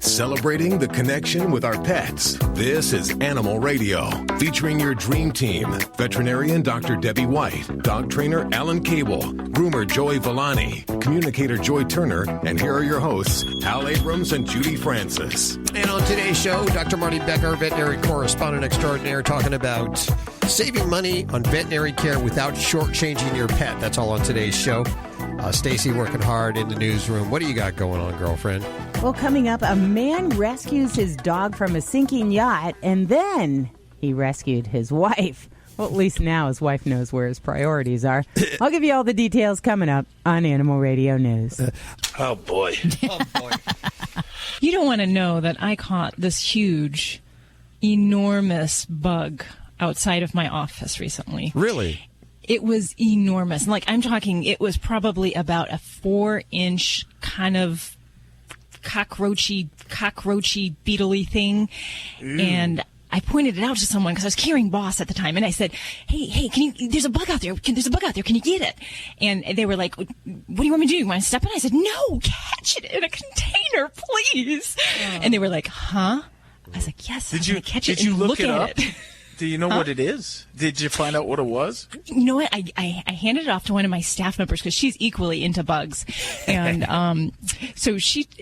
Celebrating the connection with our pets. This is Animal Radio, featuring your dream team. Veterinarian Dr. Debbie White, dog trainer Alan Cable, groomer Joey Villani, communicator Joy Turner, and here are your hosts, Al Abrams and Judy Francis. And on today's show, Dr. Marty Becker, veterinary correspondent extraordinaire, talking about saving money on veterinary care without shortchanging your pet. That's all on today's show. Stacy working hard in the newsroom. What do you got going on, girlfriend? Well, coming up, a man rescues his dog from a sinking yacht, and then he rescued his wife. Well, at least now his wife knows where his priorities are. I'll give you all the details coming up on Animal Radio News. Oh, boy. Oh, boy. You don't want to know that I caught this huge, enormous bug outside of my office recently. Really? It was enormous. Like, I'm talking, it was probably about a 4-inch kind of cockroachy, beetly thing. Ew. And I pointed it out to someone because I was carrying Boss at the time. And I said, hey, there's a bug out there. There's a bug out there. Can you get it? And they were like, what do you want me to do? You want to step in? I said, no, catch it in a container, please. Oh. And they were like, huh? I was like, yes, did you catch it. Did you look it at up? It. Do you know what it is? Did you find out what it was? You know what? I handed it off to one of my staff members because she's equally into bugs. And so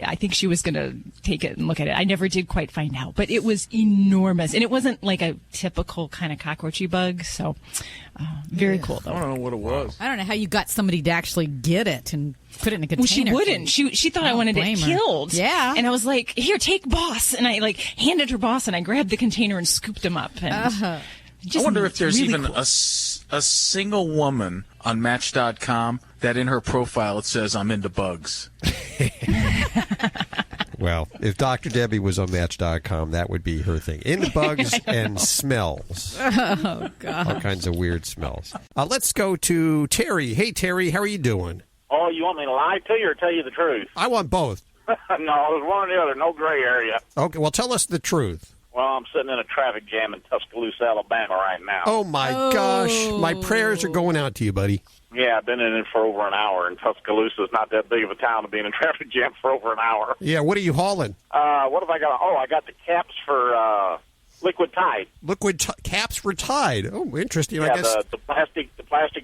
I think she was going to take it and look at it. I never did quite find out. But it was enormous. And it wasn't like a typical kind of cockroachy bug. So very cool, though. I don't know what it was. I don't know how you got somebody to actually get it and put it in a container. Well, she wouldn't. She thought I wanted it killed. Yeah. And I was like, here, take Boss. And I handed her Boss, and I grabbed the container and scooped him up. And I wonder if there's really even cool. a single woman on Match.com that in her profile it says, I'm into bugs. Well, if Dr. Debbie was on Match.com, that would be her thing. Into bugs and smells. Oh, God. All kinds of weird smells. Let's go to Terry. Hey, Terry, how are you doing? Oh, you want me to lie to you or tell you the truth? I want both. No, there's one or the other. No gray area. Okay, well, tell us the truth. Well, I'm sitting in a traffic jam in Tuscaloosa, Alabama right now. Oh, my gosh. My prayers are going out to you, buddy. Yeah, I've been in it for over an hour, and Tuscaloosa is not that big of a town to be in a traffic jam for over an hour. Yeah, what are you hauling? What have I got? Oh, I got the caps for Liquid Tide. Caps for Tide. Oh, interesting. Yeah, I guess the plastic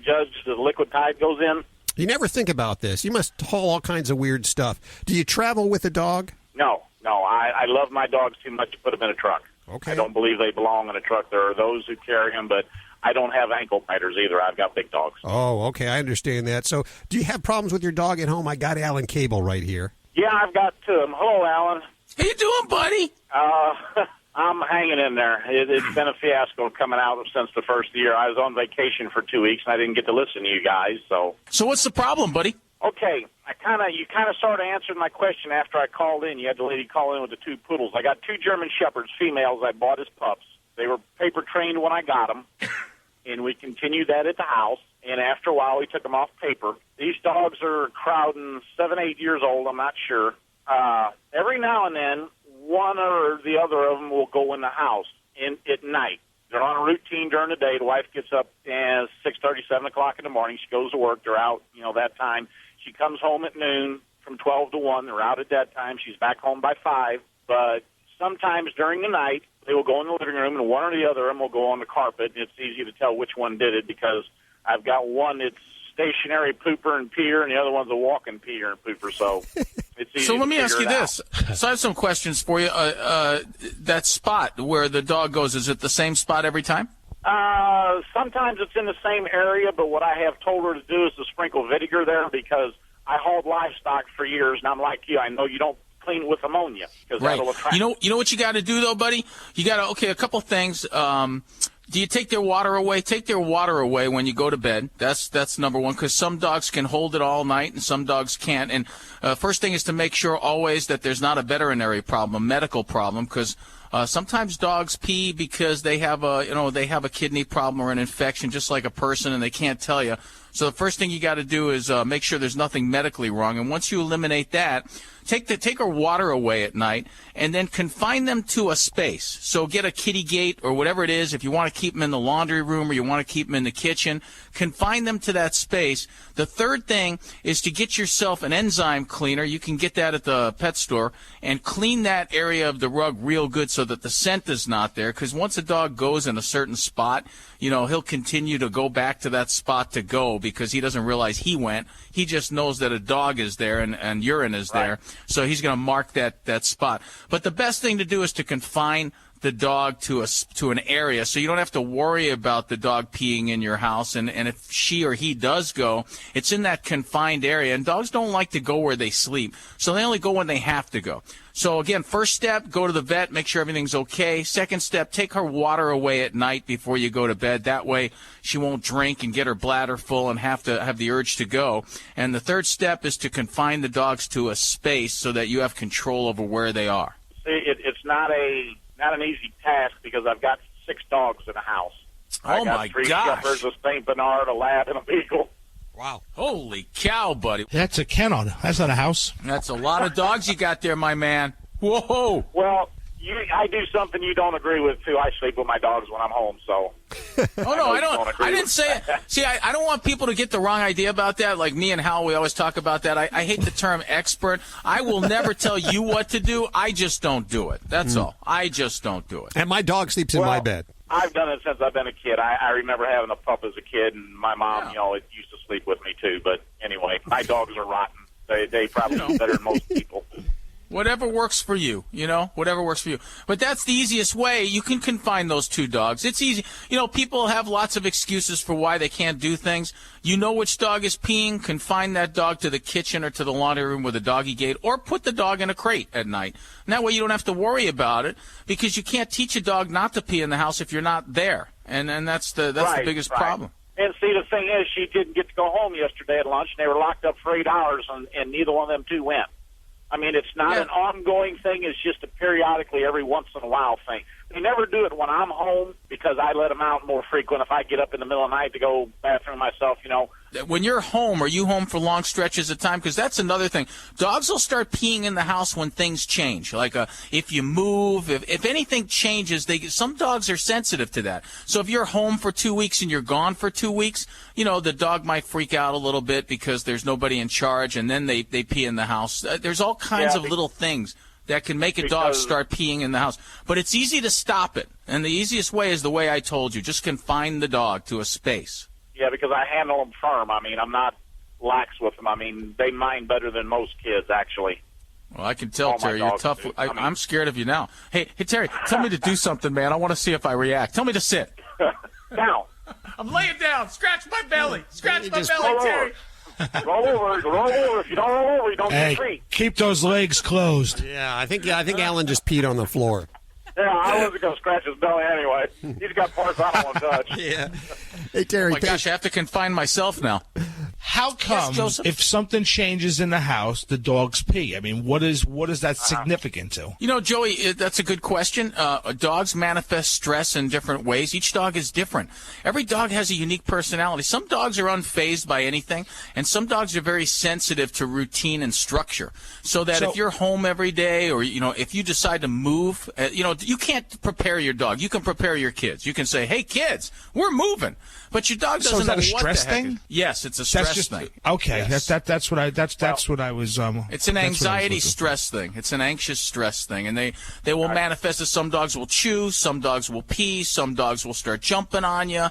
jugs the Liquid Tide goes in. You never think about this. You must haul all kinds of weird stuff. Do you travel with a dog? No. I love my dogs too much to put them in a truck. Okay. I don't believe they belong in a truck. There are those who carry them, but I don't have ankle biters either. I've got big dogs. Oh, okay. I understand that. So do you have problems with your dog at home? I got Alan Cable right here. Yeah, I've got hello, Alan. How you doing, buddy? I'm hanging in there. It's been a fiasco coming out since the first year. I was on vacation for 2 weeks, and I didn't get to listen to you guys. So what's the problem, buddy? Okay, you kind of sort of answered my question after I called in. You had the lady call in with the 2 poodles. I got 2 German Shepherds, females. I bought as pups. They were paper trained when I got them, and we continued that at the house. And after a while, we took them off paper. These dogs are crowding 7, 8 years old. I'm not sure. Every now and then, one or the other of them will go in the house at night. They're on a routine during the day. The wife gets up at 6:30, 7 o'clock in the morning. She goes to work. They're out, that time. She comes home at noon from 12 to 1. They're out at that time. She's back home by 5. But sometimes during the night, they will go in the living room, and one or the other of them will go on the carpet. And it's easy to tell which one did it because I've got one that's stationary pooper and peer, and the other one's a walking peer and pooper. So it's easy. So let me ask you this. Out. So I have some questions for you. That spot where the dog goes, is it the same spot every time? Sometimes it's in the same area, but what I have told her to do is to sprinkle vinegar there because I hauled livestock for years, and I'm like you. I know you don't clean with ammonia because that'll attract. You know what you got to do though, buddy. You got to a couple things. Do you take their water away? Take their water away when you go to bed. That's number one, because some dogs can hold it all night and some dogs can't. And first thing is to make sure always that there's not a veterinary problem, a medical problem, because sometimes dogs pee because they have a kidney problem or an infection, just like a person, and they can't tell you. So the first thing you got to do is make sure there's nothing medically wrong. And once you eliminate that, take her water away at night, and then confine them to a space. So get a kitty gate or whatever it is. If you want to keep them in the laundry room or you want to keep them in the kitchen, confine them to that space. The third thing is to get yourself an enzyme cleaner. You can get that at the pet store, and clean that area of the rug real good so that the scent is not there. Because once a dog goes in a certain spot, he'll continue to go back to that spot to go because he doesn't realize he went. He just knows that a dog is there and urine is there. Right. So he's going to mark that spot. But the best thing to do is to confine the dog to an area so you don't have to worry about the dog peeing in your house. And if she or he does go, it's in that confined area. And dogs don't like to go where they sleep, so they only go when they have to go. So, again, first step, go to the vet, make sure everything's okay. Second step, take her water away at night before you go to bed. That way she won't drink and get her bladder full and have the urge to go. And the third step is to confine the dogs to a space so that you have control over where they are. See, it's not an easy task because I've got 6 dogs in the house. Oh, my gosh. 3 Shepherds, a St. Bernard, a Lab, and a Beagle. Wow. Holy cow, buddy. That's a kennel. That's not a house. That's a lot of dogs you got there, my man. Whoa. Well, I do something you don't agree with, too. I sleep with my dogs when I'm home, so. Oh, no, I don't. I didn't say it. See, I don't want people to get the wrong idea about that. Like me and Hal, we always talk about that. I hate the term expert. I will never tell you what to do. I just don't do it. That's all. I just don't do it. And my dog sleeps in my bed. I've done it since I've been a kid. I remember having a pup as a kid, and my mom, it used to sleep with me, too. But anyway, my dogs are rotten. They probably are better than most people. Whatever works for you, whatever works for you. But that's the easiest way. You can confine those 2 dogs. It's easy. People have lots of excuses for why they can't do things. You know which dog is peeing, confine that dog to the kitchen or to the laundry room with a doggy gate, or put the dog in a crate at night. And that way you don't have to worry about it because you can't teach a dog not to pee in the house if you're not there. And that's the biggest problem. And see, the thing is, she didn't get to go home yesterday at lunch, and they were locked up for 8 hours, and neither one of them 2 went. I mean, it's not an ongoing thing. It's just a periodically, every once in a while thing. They never do it when I'm home because I let them out more frequent. If I get up in the middle of the night to go bathroom myself, When you're home, are you home for long stretches of time? Because that's another thing. Dogs will start peeing in the house when things change. Like if you move, if anything changes, some dogs are sensitive to that. So if you're home for 2 weeks and you're gone for 2 weeks, the dog might freak out a little bit because there's nobody in charge, and then they pee in the house. There's all kinds of little things that can make a dog start peeing in the house. But it's easy to stop it, and the easiest way is the way I told you. Just confine the dog to a space. Yeah, because I handle them firm. I mean, I'm not lax with them. I mean, they mind better than most kids, actually. Well, I can tell, Terry, you're tough. I'm scared of you now. Hey, Terry, tell me to do something, man. I want to see if I react. Tell me to sit. Down. I'm laying down. Scratch my belly. Scratch my belly, Terry. Roll over. If you don't roll over, you don't get a treat. Keep those legs closed. Yeah, I think Alan just peed on the floor. Yeah, I wasn't going to scratch his belly anyway. He's got parts I don't want to touch. Yeah. Hey, Terry. Oh, my gosh, I have to confine myself now. How come if something changes in the house, the dogs pee? I mean, what is that significant to? Joey, that's a good question. Dogs manifest stress in different ways. Each dog is different. Every dog has a unique personality. Some dogs are unfazed by anything, and some dogs are very sensitive to routine and structure. So if you're home every day, or if you decide to move, you can't prepare your dog. You can prepare your kids. You can say, "Hey, kids, we're moving," but your dog doesn't know what the heck. So is that a stress thing? Yes, it's a stress thing. Okay, yes. That's what I was. It's an anxiety stress thing. It's an anxious stress thing, and they will manifest as some dogs will chew, some dogs will pee, some dogs will start jumping on you.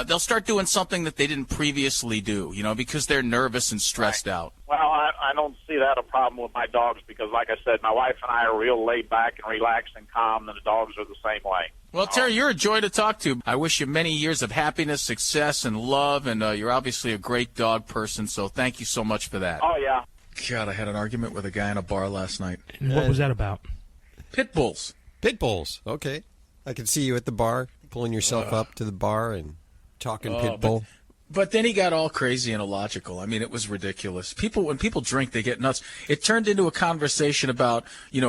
They'll start doing something that they didn't previously do, because they're nervous and stressed out. Well, I don't see that a problem with my dogs because, like I said, my wife and I are real laid back and relaxed and calm, and the dogs are the same way. Well, Terry, you're a joy to talk to. I wish you many years of happiness, success, and love, and you're obviously a great dog person, so thank you so much for that. Oh, yeah. God, I had an argument with a guy in a bar last night. What was that about? Pit bulls. Pit bulls, okay. I can see you at the bar, pulling yourself up to the bar and talking pit bull. But then he got all crazy and illogical. I mean, it was ridiculous. When people drink, they get nuts. It turned into a conversation about,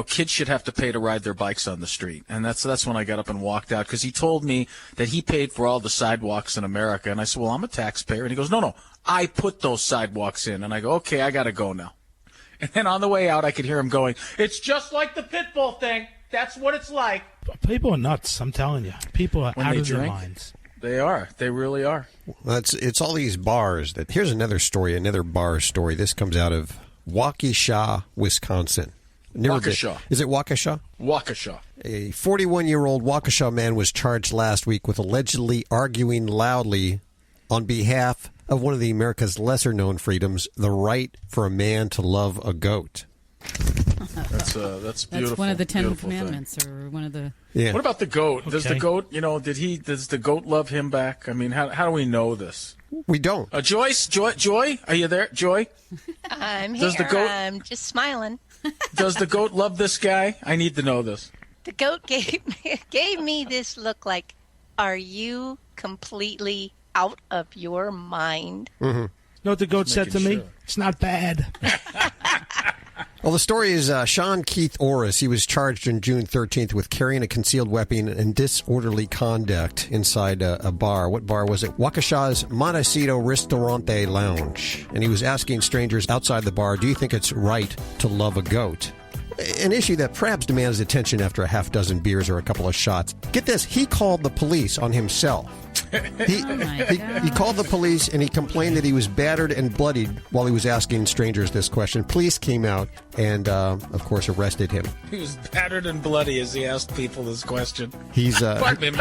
kids should have to pay to ride their bikes on the street. And that's when I got up and walked out, because he told me that he paid for all the sidewalks in America. And I said, well, I'm a taxpayer. And he goes, no, I put those sidewalks in. And I go, okay, I got to go now. And then on the way out, I could hear him going, "It's just like the pit bull thing. That's what it's like." People are nuts, I'm telling you. People are out of their drink, minds. They are. They really are. It's all these bars. Here's another story, another bar story. This comes out of Waukesha, Wisconsin. Waukesha. Is it Waukesha? Waukesha. A 41-year-old Waukesha man was charged last week with allegedly arguing loudly on behalf of one of America's lesser-known freedoms, the right for a man to love a goat. That's beautiful. That's one of the 10 Commandments, thing. or one of the. Yeah. What about the goat? Okay. Does the goat, does the goat love him back? I mean, how do we know this? We don't. Joy, are you there? Joy? I'm Does here. the goat- I'm just smiling. Does the goat love this guy? I need to know this. The goat gave me this look like, are you completely out of your mind? Mm-hmm. You know what the goat said to me? It's not bad. Well, the story is Sean Keith Orris. He was charged on June 13th with carrying a concealed weapon and disorderly conduct inside a bar. What bar was it? Waukesha's Montecito Ristorante Lounge. And he was asking strangers outside the bar, do you think it's right to love a goat? An issue that perhaps demands attention after a half dozen beers or a couple of shots. Get this, he called the police on himself. He called the police and he complained that he was battered and bloodied while he was asking strangers this question. Police came out and, of course, arrested him. He was battered and bloody as he asked people this question. He's Pardon me,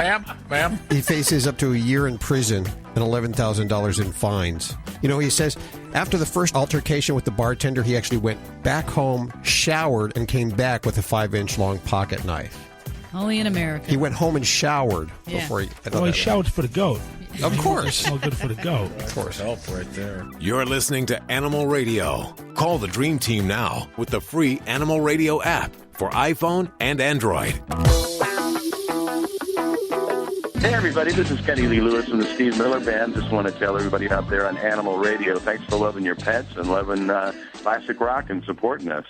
ma'am. He faces up to a year in prison and $11,000 in fines. You know, he says after the first altercation with the bartender, he actually went back home, showered, and came back with a 5-inch long pocket knife. Only in America. He went home and showered before he... He showered for the goat. Of course. It's all good for the goat. Of course. Help right there. You're listening to Animal Radio. Call the Dream Team now with the free Animal Radio app for iPhone and Android. Hey everybody, this is Kenny Lee Lewis from the Steve Miller Band. Just want to tell everybody out there on Animal Radio, thanks for loving your pets and loving classic rock and supporting us.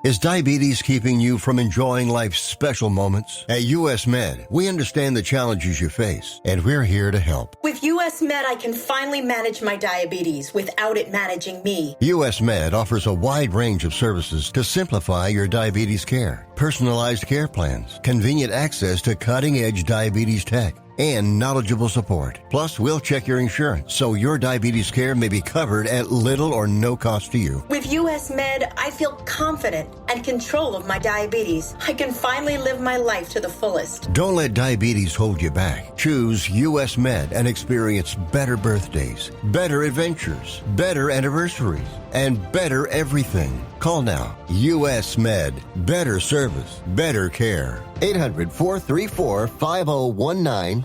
Is diabetes keeping you from enjoying life's special moments? At U.S. Med, we understand the challenges you face, and we're here to help. With U.S. Med, I can finally manage my diabetes without it managing me. U.S. Med offers a wide range of services to simplify your diabetes care. Personalized care plans, convenient access to cutting-edge diabetes tech, and knowledgeable support. Plus, we'll check your insurance so your diabetes care may be covered at little or no cost to you. With U.S. Med, I feel confident and control of my diabetes. I can finally live my life to the fullest. Don't let diabetes hold you back. Choose U.S. Med and experience better birthdays, better adventures, better anniversaries, and better everything. Call now. U.S. Med. Better service, better care. 800-434-5019. 800-434-5019.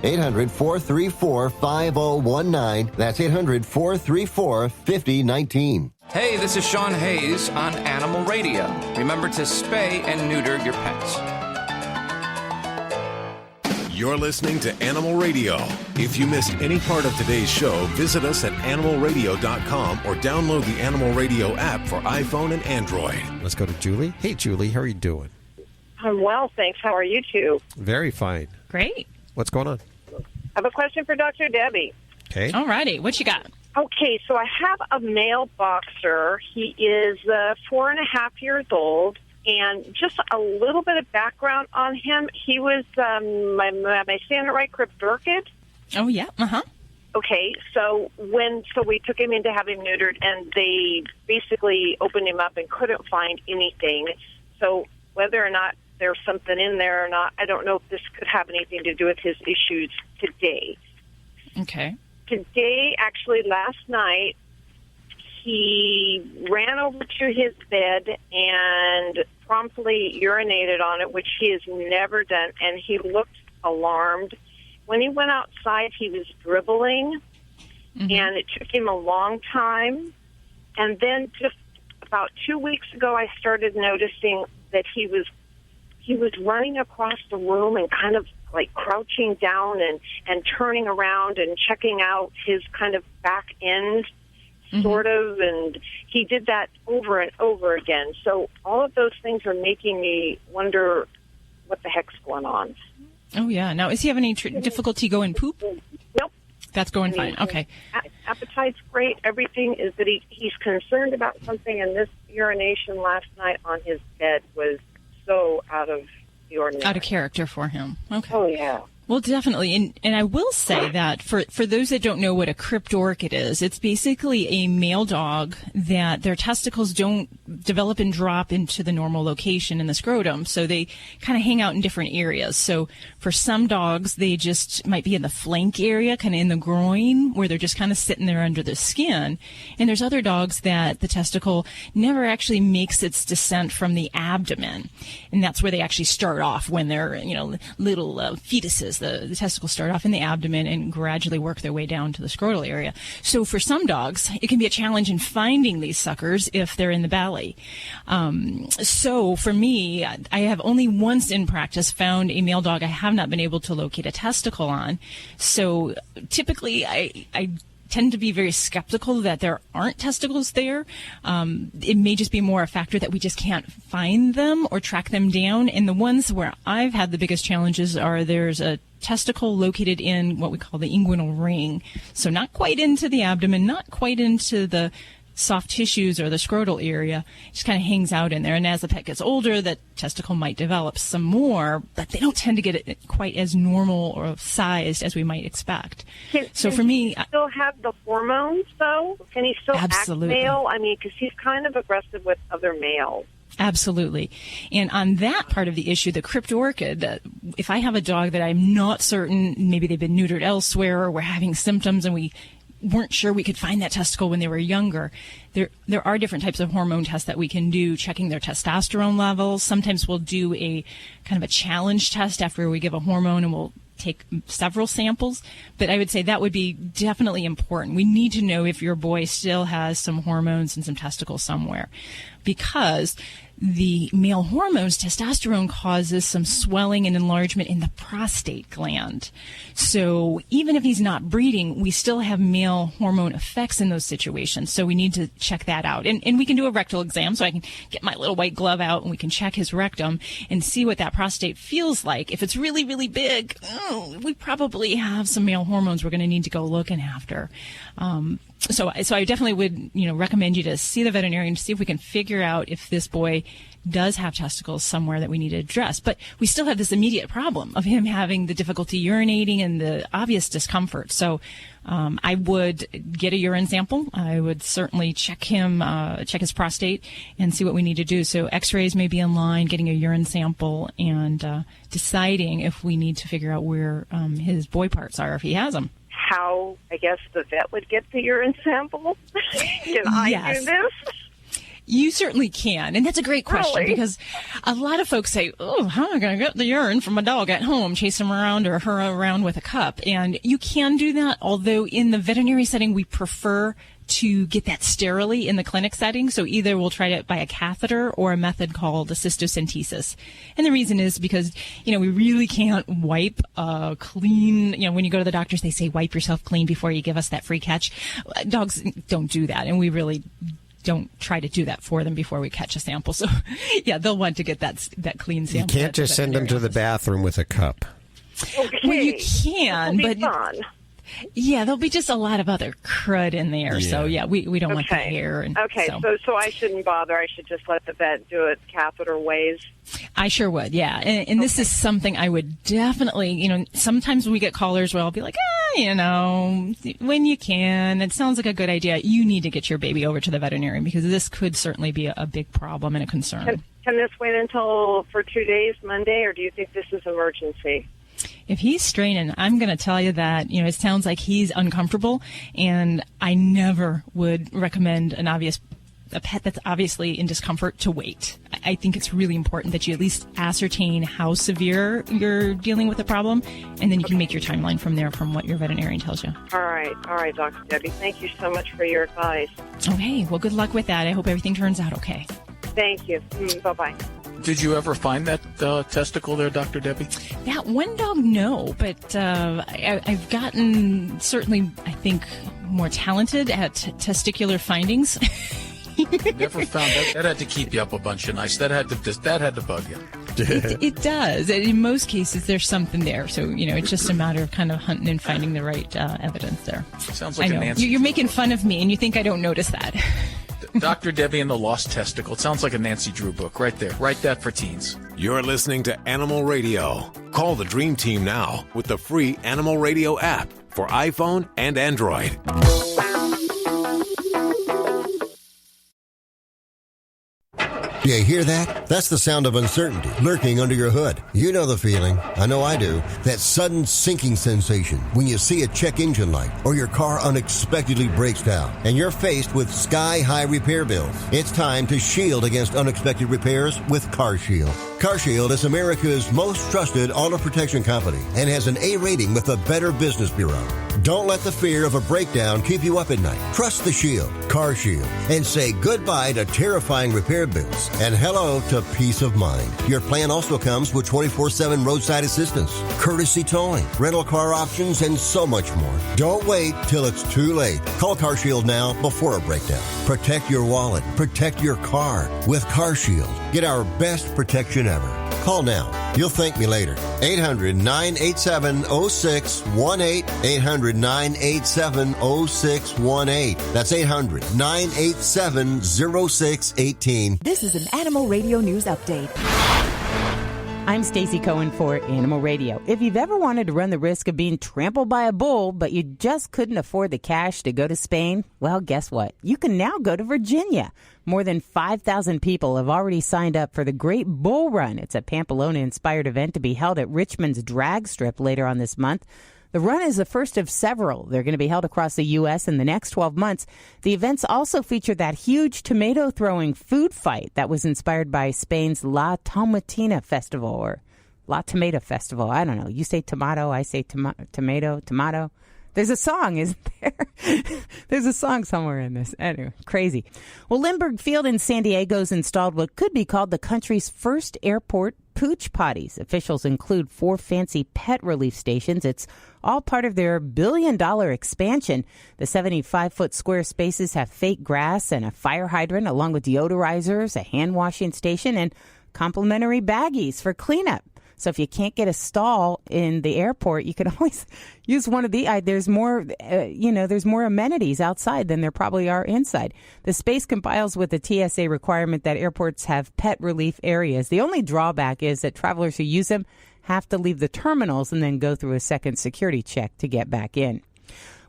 800-434-5019. That's 800-434-5019. Hey, this is Sean Hayes on Animal Radio. Remember to spay and neuter your pets. You're listening to Animal Radio. If you missed any part of today's show, visit us at animalradio.com or download the Animal Radio app for iPhone and Android. Let's go to Julie. Hey, Julie, how are you doing? I'm well, thanks. How are you two? Very fine. Great. What's going on? I have a question for Dr. Debbie. Okay. All righty. What you got? Okay, so I have a male boxer. He is 4.5 years old. And just a little bit of background on him. He was, am I saying it right, Cryptorchid? Oh, yeah. Uh-huh. Okay, so we took him in to have him neutered, and they basically opened him up and couldn't find anything. So whether or not there's something in there or not, I don't know if this could have anything to do with his issues today. Okay. Today, actually last night, he ran over to his bed and promptly urinated on it, which he has never done, and he looked alarmed. When he went outside, he was dribbling, and it took him a long time. And then just about 2 weeks ago, I started noticing that he was running across the room and kind of like crouching down and turning around and checking out his kind of back end, sort of, and he did that over and over again. So all of those things are making me wonder what the heck's going on. Oh, yeah. Now, is he having any difficulty going poop? Nope. That's going fine. Okay. Appetite's great. Everything is that he's concerned about something, and this urination last night on his bed was so out of the ordinary. Out of character for him. Okay. Oh, yeah. Well, definitely. And I will say that for those that don't know what a cryptorchid is, it's basically a male dog that their testicles don't develop and drop into the normal location in the scrotum. So they kind of hang out in different areas. So for some dogs, they just might be in the flank area, kind of in the groin, where they're just kind of sitting there under the skin. And there's other dogs that the testicle never actually makes its descent from the abdomen. And that's where they actually start off when they're, little fetuses. The testicles start off in the abdomen and gradually work their way down to the scrotal area. So for some dogs, it can be a challenge in finding these suckers if they're in the belly. So for me, I have only once in practice found a male dog I have not been able to locate a testicle on. So typically, I tend to be very skeptical that there aren't testicles there. It may just be more a factor that we just can't find them or track them down. And the ones where I've had the biggest challenges are there's a testicle located in what we call the inguinal ring. So not quite into the abdomen, not quite into the soft tissues or the scrotal area. It just kind of hangs out in there. And as the pet gets older, that testicle might develop some more, but they don't tend to get it quite as normal or sized as we might expect. Can for me, he still have the hormones, though? Can he still absolutely act male? I mean, because he's kind of aggressive with other males. Absolutely. And on that part of the issue, the cryptorchid, if I have a dog that I'm not certain, maybe they've been neutered elsewhere or we're having symptoms and we weren't sure we could find that testicle when they were younger, there are different types of hormone tests that we can do, checking their testosterone levels. Sometimes we'll do a kind of a challenge test after we give a hormone, and we'll take several samples. But I would say that would be definitely important. We need to know if your boy still has some hormones and some testicles somewhere, because the male hormones, testosterone, causes some swelling and enlargement in the prostate gland. So even if he's not breeding, we still have male hormone effects in those situations. So we need to check that out. And we can do a rectal exam, so I can get my little white glove out and we can check his rectum and see what that prostate feels like. If it's really, really big, we probably have some male hormones we're going to need to go looking after. So I definitely would, recommend you to see the veterinarian to see if we can figure out if this boy does have testicles somewhere that we need to address. But we still have this immediate problem of him having the difficulty urinating and the obvious discomfort. So I would get a urine sample. I would certainly check his prostate and see what we need to do. So x-rays may be in line, getting a urine sample, and deciding if we need to figure out where his boy parts are, if he has them. How, I guess, the vet would get the urine sample? Can I do this? You certainly can. And that's a great question, because a lot of folks say, how am I going to get the urine from a dog at home, chase him around or her around with a cup? And you can do that, although in the veterinary setting, we prefer to get that sterilely in the clinic setting. So either we'll try it by a catheter or a method called cystocentesis. And the reason is because, we really can't wipe clean. When you go to the doctors, they say wipe yourself clean before you give us that free catch. Dogs don't do that, and we really don't try to do that for them before we catch a sample. So, they'll want to get that clean sample. You can't just send them to the bathroom with a cup. Okay. Well, you can, but fun. There'll be just a lot of other crud in there. Yeah. So, we don't want the hair. And so I shouldn't bother. I should just let the vet do it catheter ways. I sure would, yeah. And this is something I would definitely, sometimes when we get callers where I'll be like, when you can, it sounds like a good idea. You need to get your baby over to the veterinarian, because this could certainly be a big problem and a concern. Can this wait until for 2 days, Monday, or do you think this is emergency? If he's straining, I'm going to tell you that, it sounds like he's uncomfortable, and I never would recommend a pet that's obviously in discomfort to wait. I think it's really important that you at least ascertain how severe you're dealing with the problem, and then you can make your timeline from there, from what your veterinarian tells you. All right, Dr. Debbie. Thank you so much for your advice. Okay, well, good luck with that. I hope everything turns out okay. Thank you. Bye-bye. Did you ever find that testicle there, Dr. Debbie? That one dog, no, but I've gotten, certainly, I think, more talented at testicular findings. Never found that. That had to keep you up a bunch of nights. That had to bug you. It does. In most cases, there's something there. So, it's just a matter of kind of hunting and finding the right evidence there. Sounds like I know. a Nancy. You're making fun of me, and you think I don't notice that. Dr. Debbie and the Lost Testicle. It sounds like a Nancy Drew book right there. Write that for teens. You're listening to Animal Radio. Call the Dream Team now with the free Animal Radio app for iPhone and Android. You hear that? That's the sound of uncertainty lurking under your hood. You know the feeling. I know I do. That sudden sinking sensation when you see a check engine light or your car unexpectedly breaks down and you're faced with sky-high repair bills. It's time to shield against unexpected repairs with CarShield. CarShield is America's most trusted auto protection company and has an A rating with the Better Business Bureau. Don't let the fear of a breakdown keep you up at night. Trust the Shield, CarShield, and say goodbye to terrifying repair bills and hello to peace of mind. Your plan also comes with 24/7 roadside assistance, courtesy towing, rental car options, and so much more. Don't wait till it's too late. Call CarShield now before a breakdown. Protect your wallet. Protect your car with CarShield. Get our best protection ever. Call now. You'll thank me later. 800-987-0618. 800-987-0618. That's 800-987-0618. This is an Animal Radio News Update. I'm Stacey Cohen for Animal Radio. If you've ever wanted to run the risk of being trampled by a bull, but you just couldn't afford the cash to go to Spain, well, guess what? You can now go to Virginia. More than 5,000 people have already signed up for the Great Bull Run. It's a Pamplona-inspired event to be held at Richmond's drag strip later on this month. The run is the first of several. They're going to be held across the U.S. in the next 12 months. The events also feature that huge tomato-throwing food fight that was inspired by Spain's La Tomatina Festival, or La Tomato Festival. I don't know. You say tomato, I say tomato. There's a song, isn't there? There's a song somewhere in this. Anyway, crazy. Well, Lindbergh Field in San Diego's installed what could be called the country's first airport pooch potties. Officials include 4 fancy pet relief stations. It's all part of their billion-dollar expansion. The 75-foot square spaces have fake grass and a fire hydrant, along with deodorizers, a hand-washing station, and complimentary baggies for cleanup. So if you can't get a stall in the airport, you can always use one of the. There's more, there's more amenities outside than there probably are inside. The space complies with the TSA requirement that airports have pet relief areas. The only drawback is that travelers who use them have to leave the terminals and then go through a second security check to get back in.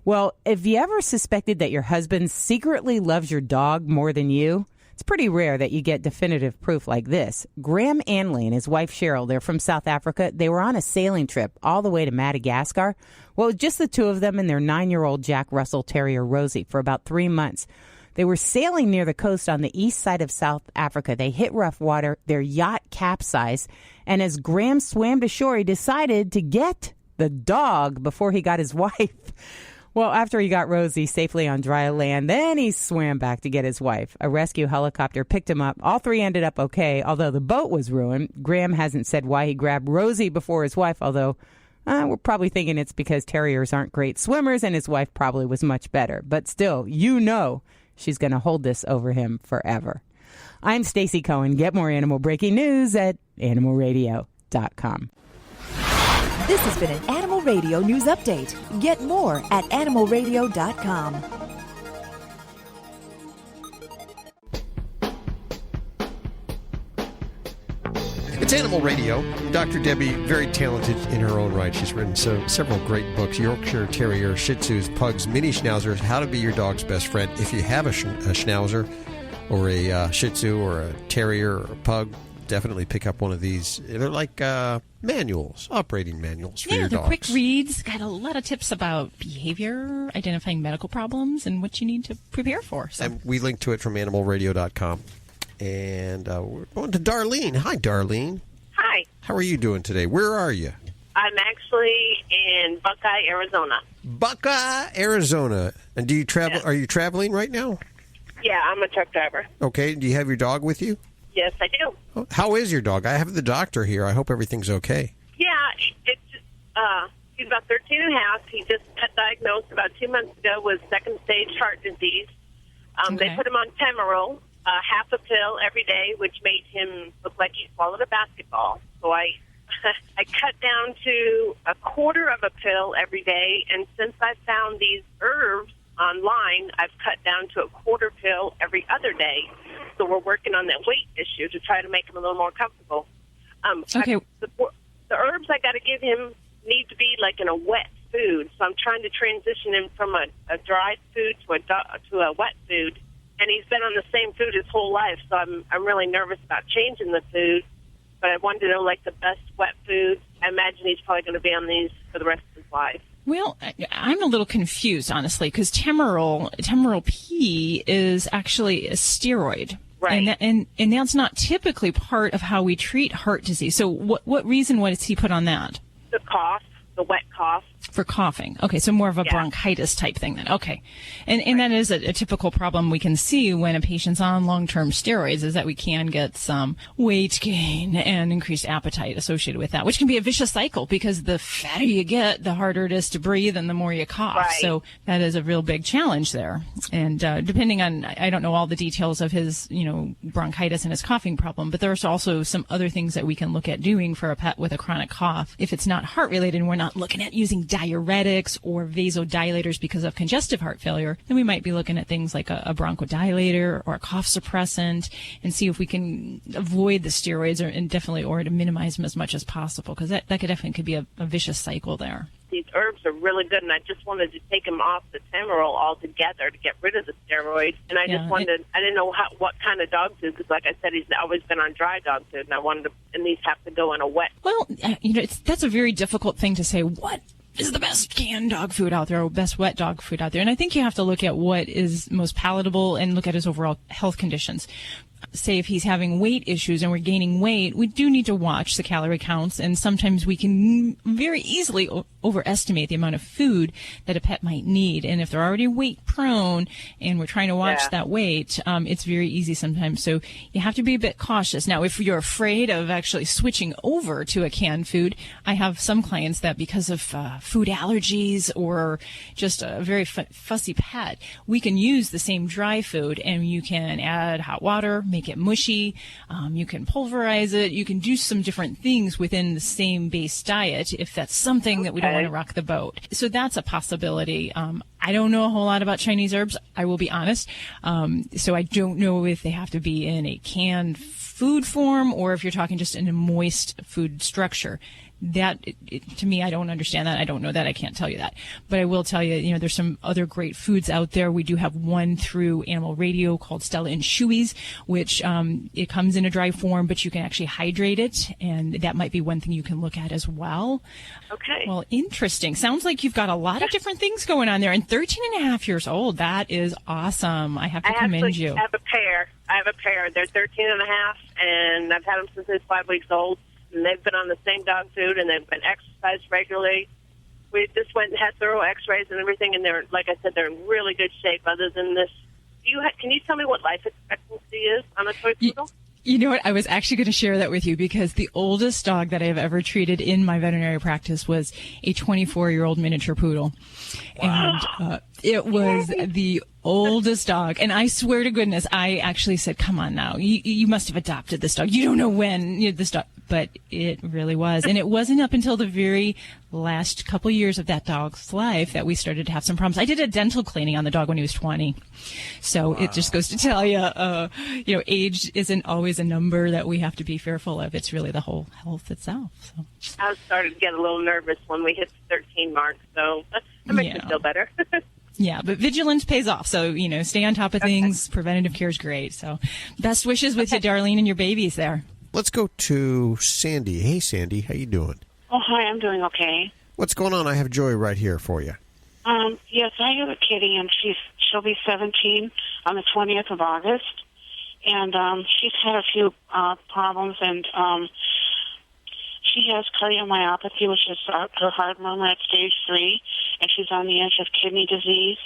Well, if you ever suspected that your husband secretly loves your dog more than you, it's pretty rare that you get definitive proof like this. Graham Anley and his wife Cheryl, they're from South Africa. They were on a sailing trip all the way to Madagascar. Well, just the two of them and their 9-year-old Jack Russell Terrier, Rosie, for about 3 months. They were sailing near the coast on the east side of South Africa. They hit rough water. Their yacht capsized. And as Graham swam to shore, he decided to get the dog before he got his wife. Well, after he got Rosie safely on dry land, then he swam back to get his wife. A rescue helicopter picked him up. All 3 ended up okay, although the boat was ruined. Graham hasn't said why he grabbed Rosie before his wife, although we're probably thinking it's because terriers aren't great swimmers and his wife probably was much better. But still, she's going to hold this over him forever. I'm Stacey Cohen. Get more animal breaking news at animalradio.com. This has been an Animal Radio News Update. Get more at animalradio.com. It's Animal Radio. Dr. Debbie, very talented in her own right. She's written several great books: Yorkshire Terrier, Shih Tzus, Pugs, Mini Schnauzers, How to Be Your Dog's Best Friend. If you have a Schnauzer or a Shih Tzu or a Terrier or a Pug, definitely pick up one of these. They're like manuals, operating manuals for your dogs. They're quick reads. Got a lot of tips about behavior, identifying medical problems, and what you need to prepare for. So. And we link to it from animalradio.com. And we're going to Darlene. Hi, Darlene. Hi. How are you doing today? Where are you? I'm actually in Buckeye, Arizona. Buckeye, Arizona. And do you travel? Yeah. Are you traveling right now? Yeah, I'm a truck driver. Okay. Do you have your dog with you? Yes, I do. How is your dog? I have the doctor here. I hope everything's okay. Yeah, he's about 13 and a half. He just got diagnosed about 2 months ago with second-stage heart disease. Okay. They put him on Temarol, half a pill every day, which made him look like he swallowed a basketball. So I cut down to a quarter of a pill every day, and since I found these herbs online, I've cut down to a quarter pill every other day. So we're working on that weight issue to try to make him a little more comfortable. Okay. The herbs I got to give him need to be like in a wet food, so I'm trying to transition him from a dry food to a wet food. And he's been on the same food his whole life, so I'm really nervous about changing the food. But I wanted to know, like, the best wet food. I imagine he's probably going to be on these for the rest of his life. Well, I'm a little confused, honestly, because Temerol P is actually a steroid. Right. And that's not typically part of how we treat heart disease. So what reason was he put on that? The cough, the wet cough. For coughing. Okay, so more of a bronchitis type thing then. Okay. And that is a typical problem we can see when a patient's on long-term steroids, is that we can get some weight gain and increased appetite associated with that, which can be a vicious cycle because the fatter you get, the harder it is to breathe and the more you cough. Right. So that is a real big challenge there. And depending on, I don't know all the details of his, bronchitis and his coughing problem, but there's also some other things that we can look at doing for a pet with a chronic cough. If it's not heart-related and we're not looking at using diuretics or vasodilators because of congestive heart failure, then we might be looking at things like a bronchodilator or a cough suppressant and see if we can avoid the steroids or to minimize them as much as possible, because that could be a vicious cycle there. These herbs are really good, and I just wanted to take him off the Temerol altogether to get rid of the steroids. And I just wanted, I didn't know what kind of dog food, because like I said, he's always been on dry dog food, and I wanted to, and these have to go in a wet. Well, that's a very difficult thing to say. What is the best canned dog food out there or best wet dog food out there? And I think you have to look at what is most palatable and look at his overall health conditions. Say if he's having weight issues and we're gaining weight, we do need to watch the calorie counts, and sometimes we can very easily overestimate the amount of food that a pet might need. And if they're already weight prone and we're trying to watch that weight, it's very easy sometimes. So you have to be a bit cautious. Now, if you're afraid of actually switching over to a canned food, I have some clients that because of food allergies or just a very fussy pet, we can use the same dry food and you can add hot water, make it mushy, you can pulverize it, you can do some different things within the same base diet if that's something that we don't want to rock the boat. So that's a possibility. I don't know a whole lot about Chinese herbs, I will be honest. So I don't know if they have to be in a canned food form or if you're talking just in a moist food structure. That, to me, I don't understand that. I don't know that. I can't tell you that. But I will tell you, there's some other great foods out there. We do have one through Animal Radio called Stella and Chewy's, which it comes in a dry form, but you can actually hydrate it, and that might be one thing you can look at as well. Okay. Well, interesting. Sounds like you've got a lot of different things going on there. And 13 and a half years old, that is awesome. I have to commend you. I have a pair. They're 13 and a half, and I've had them since they're 5 weeks old. And they've been on the same dog food, and they've been exercised regularly. We just went and had thorough x-rays and everything, and they're, like I said, they're in really good shape other than this. Can you tell me what life expectancy is on a toy poodle? You know what? I was actually going to share that with you because the oldest dog that I've ever treated in my veterinary practice was a 24-year-old miniature poodle. Wow. And it was the oldest dog. And I swear to goodness, I actually said, come on now. You must have adopted this dog. You don't know when this dog. But it really was. And it wasn't up until the very last couple years of that dog's life that we started to have some problems. I did a dental cleaning on the dog when he was 20. So it just goes to tell you, age isn't always a number that we have to be fearful of. It's really the whole health itself. So. I started to get a little nervous when we hit the 13 mark. So that makes me feel better. Yeah, but vigilance pays off. So, stay on top of things. Preventative care is great. So best wishes with you, Darlene, and your babies there. Let's go to Sandy. Hey, Sandy, how you doing? Oh, hi, I'm doing okay. What's going on? I have Joy right here for you. Yes, I have a kitty, and she'll be 17 on the 20th of August. And she's had a few problems, and she has cardiomyopathy, which is her heart murmur at stage 3, and she's on the edge of kidney disease.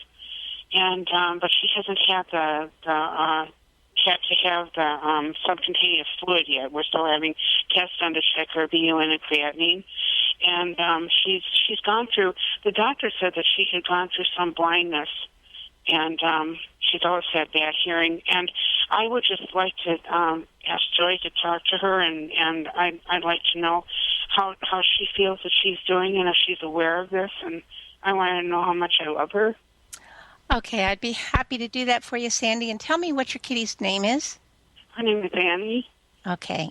And but she hasn't had the subcutaneous fluid yet. We're still having tests done to check her BUN and creatinine. And she's gone through, the doctor said that she had gone through some blindness, and she's always had bad hearing. And I would just like to ask Joy to talk to her, and I'd like to know how she feels that she's doing and if she's aware of this, and I want to know how much I love her. Okay, I'd be happy to do that for you, Sandy. And tell me what your kitty's name is. Her name is Annie. Okay.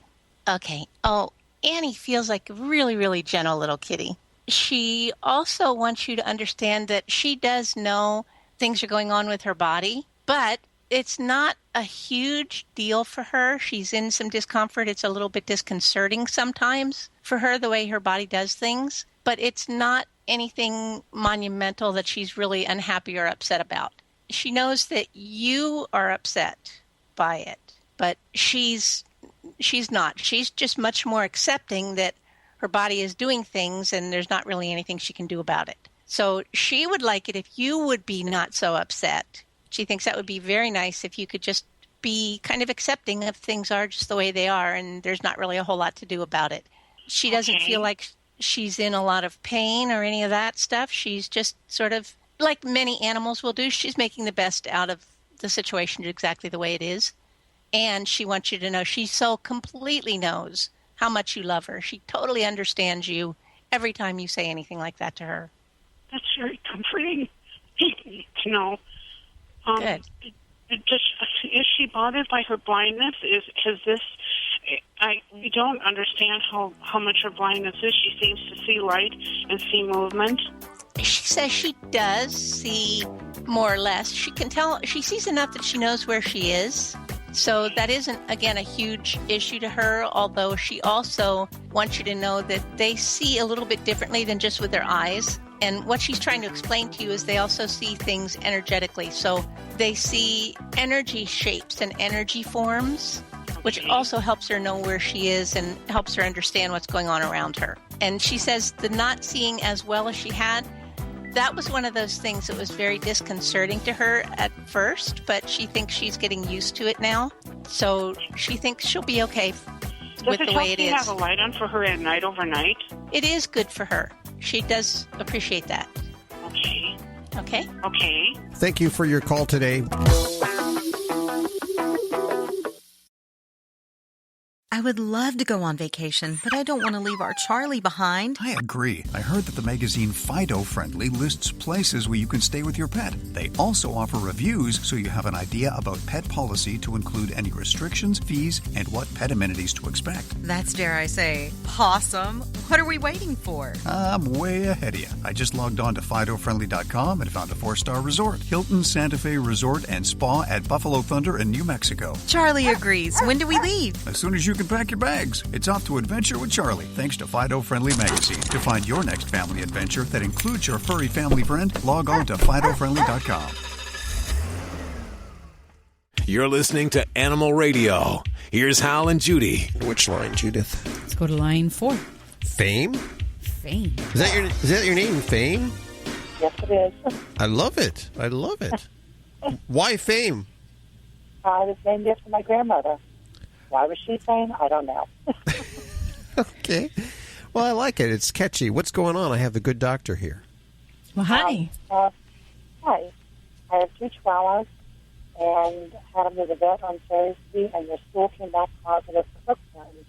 Oh, Annie feels like a really, really gentle little kitty. She also wants you to understand that she does know things are going on with her body, but it's not a huge deal for her. She's in some discomfort. It's a little bit disconcerting sometimes for her, the way her body does things, but it's not anything monumental that she's really unhappy or upset about. She knows that you are upset by it, but she's not. She's just much more accepting that her body is doing things and there's not really anything she can do about it. So she would like it if you would be not so upset. She thinks that would be very nice if you could just be kind of accepting of things are just the way they are and there's not really a whole lot to do about it. She doesn't feel like she's in a lot of pain or any of that stuff. She's just sort of, like many animals will do, she's making the best out of the situation exactly the way it is. And she wants you to know she so completely knows how much you love her. She totally understands you every time you say anything like that to her. That's very comforting to know. Good. Is she bothered by her blindness? We don't understand how much her blindness is. She seems to see light and see movement. She says she does see more or less. She can tell, she sees enough that she knows where she is. So that isn't, again, a huge issue to her, although she also wants you to know that they see a little bit differently than just with their eyes. And what she's trying to explain to you is they also see things energetically. So they see energy shapes and energy forms, which also helps her know where she is and helps her understand what's going on around her. And she says the not seeing as well as she had, that was one of those things that was very disconcerting to her at first, but she thinks she's getting used to it now. So she thinks she'll be okay with the way it is. Does it help to have a light on for her at night overnight? It is good for her. She does appreciate that. Okay. Okay? Okay. Thank you for your call today. I would love to go on vacation, but I don't want to leave our Charlie behind. I agree. I heard that the magazine Fido Friendly lists places where you can stay with your pet. They also offer reviews so you have an idea about pet policy to include any restrictions, fees, and what pet amenities to expect. That's, dare I say, awesome. What are we waiting for? I'm way ahead of you. I just logged on to FidoFriendly.com and found a 4-star resort. Hilton Santa Fe Resort and Spa at Buffalo Thunder in New Mexico. Charlie agrees. When do we leave? As soon as you can pack your bags. It's off to adventure with Charlie, thanks to Fido Friendly Magazine. To find your next family adventure that includes your furry family friend, log on to FidoFriendly.com. You're listening to Animal Radio. Here's Hal and Judy. Which line, Judith? Let's go to line 4. Fame? Fame. Is that your name, Fame? Yes, it is. I love it. Why Fame? I was named after my grandmother. Why was she Fame? I don't know. Okay. Well, I like it. It's catchy. What's going on? I have the good doctor here. Well, hi. Hi. I have 2 chihuahuas and had them to the vet on Thursday, and their stool came back positive for hookworms.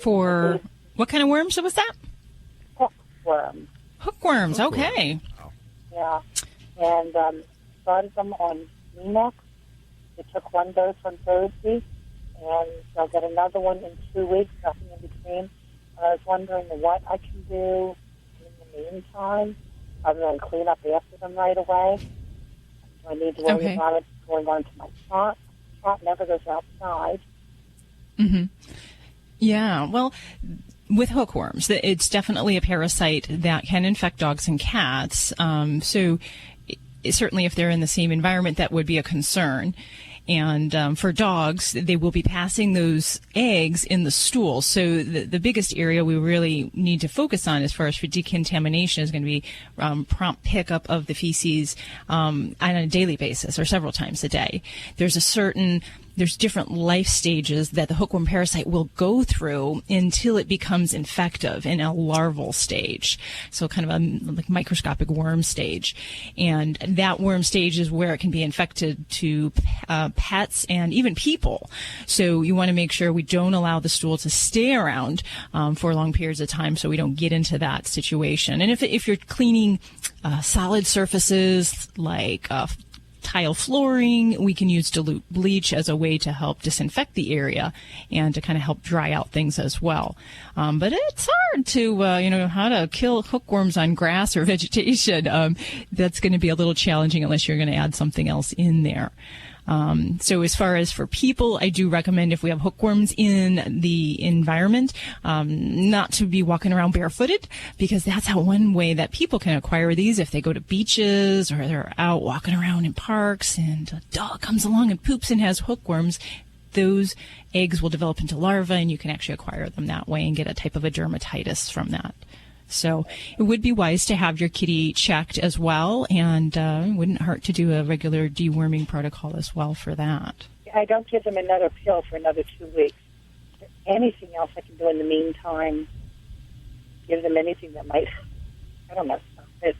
For what kind of worms was that? Hookworms. Hookworms, okay. Yeah. And started them on Nemox. They took 1 dose on Thursday, and they'll get another one in 2 weeks, nothing in between. I was wondering what I can do in the meantime, other than clean up after them right away. Do I need to worry about it going on to my cat? Cat never goes outside. Mm-hmm. Yeah, well, with hookworms, it's definitely a parasite that can infect dogs and cats. So certainly if they're in the same environment, that would be a concern. And for dogs, they will be passing those eggs in the stool. So the biggest area we really need to focus on as far as for decontamination is going to be prompt pickup of the feces on a daily basis or several times a day. There's a certain there's different life stages that the hookworm parasite will go through until it becomes infective in a larval stage. So kind of a like microscopic worm stage. And that worm stage is where it can be infected to pets and even people. So you want to make sure we don't allow the stool to stay around for long periods of time so we don't get into that situation. And if you're cleaning solid surfaces like tile flooring, we can use dilute bleach as a way to help disinfect the area and to kind of help dry out things as well. But it's hard to, how to kill hookworms on grass or vegetation. That's going to be a little challenging unless you're going to add something else in there. So as far as for people, I do recommend if we have hookworms in the environment, not to be walking around barefooted, because that's how one way that people can acquire these. If they go to beaches or they're out walking around in parks and a dog comes along and poops and has hookworms, those eggs will develop into larvae and you can actually acquire them that way and get a type of a dermatitis from that. So it would be wise to have your kitty checked as well, and it wouldn't hurt to do a regular deworming protocol as well for that. I don't give them another pill for another 2 weeks. Is there anything else I can do in the meantime? Give them anything that might, I don't know, stop it.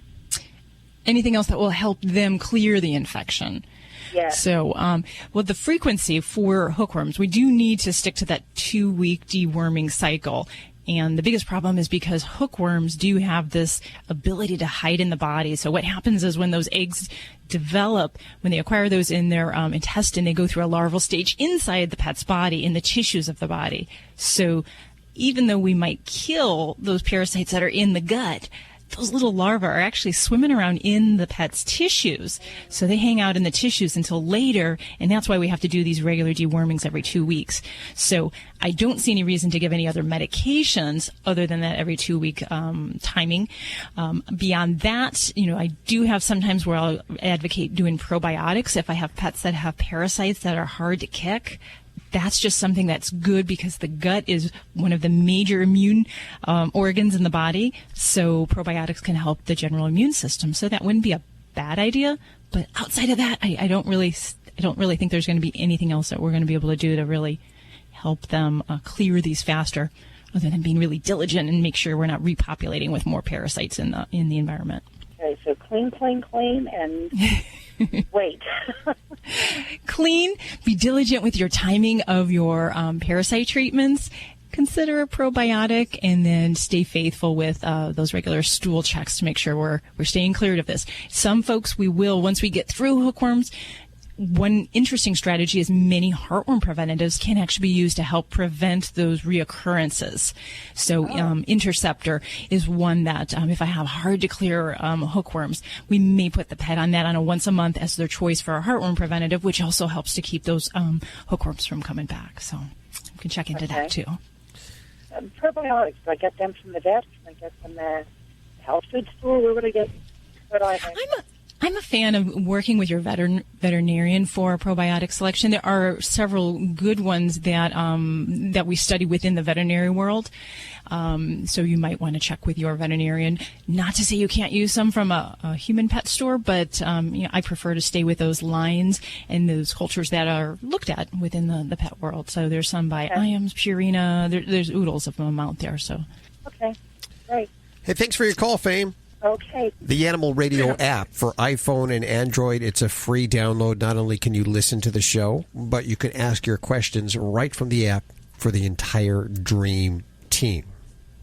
Anything else that will help them clear the infection? Yeah. So, the frequency for hookworms, we do need to stick to that 2-week deworming cycle. And the biggest problem is because hookworms do have this ability to hide in the body. So what happens is when those eggs develop, when they acquire those in their intestine, they go through a larval stage inside the pet's body, in the tissues of the body. So even though we might kill those parasites that are in the gut, those little larvae are actually swimming around in the pet's tissues. So they hang out in the tissues until later, and that's why we have to do these regular dewormings every 2 weeks. So I don't see any reason to give any other medications other than that every 2-week timing. Beyond that, I do have sometimes where I'll advocate doing probiotics if I have pets that have parasites that are hard to kick. That's just something that's good because the gut is one of the major immune organs in the body. So probiotics can help the general immune system. So that wouldn't be a bad idea. But outside of that, I don't really think there's going to be anything else that we're going to be able to do to really help them clear these faster, other than being really diligent and make sure we're not repopulating with more parasites in the environment. Okay, so clean, and wait. Clean, be diligent with your timing of your parasite treatments. Consider a probiotic, and then stay faithful with those regular stool checks to make sure we're staying clear of this. Some folks, we will, once we get through hookworms. One interesting strategy is many heartworm preventatives can actually be used to help prevent those reoccurrences. So Interceptor is one that if I have hard to clear hookworms, we may put the pet on that on a once a month as their choice for a heartworm preventative, which also helps to keep those hookworms from coming back. So you can check into that too. Probiotics, do I get them from the vet? Can I get them at the health food store? Where would I get probiotics? I'm a fan of working with your veterinarian for probiotic selection. There are several good ones that we study within the veterinary world. So you might want to check with your veterinarian. Not to say you can't use some from a human pet store, but I prefer to stay with those lines and those cultures that are looked at within the pet world. So there's some by IAMS, Purina. There's oodles of them out there. So okay, great. Hey, thanks for your call, Fame. Okay. The Animal Radio app for iPhone and Android, it's a free download. Not only can you listen to the show, but you can ask your questions right from the app for the entire Dream Team.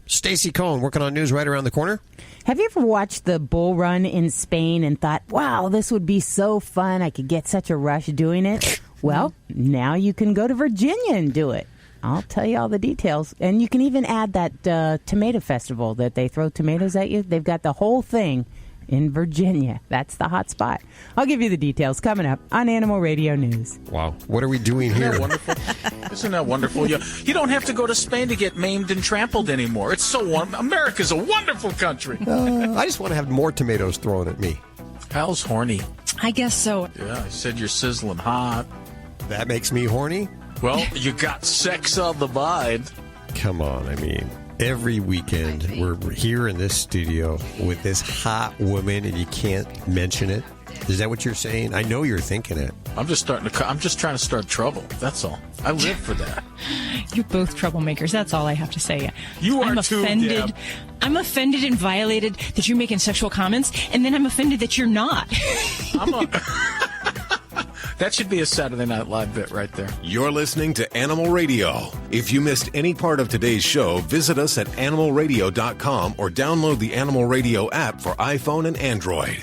Stacey Cohn, working on news right around the corner. Have you ever watched the bull run in Spain and thought, wow, this would be so fun. I could get such a rush doing it? Well, now you can go to Virginia and do it. I'll tell you all the details. And you can even add that tomato festival that they throw tomatoes at you. They've got the whole thing in Virginia. That's the hot spot. I'll give you the details coming up on Animal Radio News. Wow. What are we doing here? Isn't that wonderful? Isn't that wonderful? You don't have to go to Spain to get maimed and trampled anymore. It's so warm. America's a wonderful country. I just want to have more tomatoes thrown at me. Hal's horny. I guess so. Yeah, I said you're sizzling hot. That makes me horny? Well, you got sex on the mind. Come on, I mean, every weekend we're here in this studio with this hot woman and you can't mention it. Is that what you're saying? I know you're thinking it. I'm just trying to start trouble. That's all. I live for that. You're both troublemakers. That's all I have to say. You are too, Deb. I'm offended and violated that you're making sexual comments, and then I'm offended that you're not. That should be a Saturday Night Live bit right there. You're listening to Animal Radio. If you missed any part of today's show, visit us at animalradio.com or download the Animal Radio app for iPhone and Android.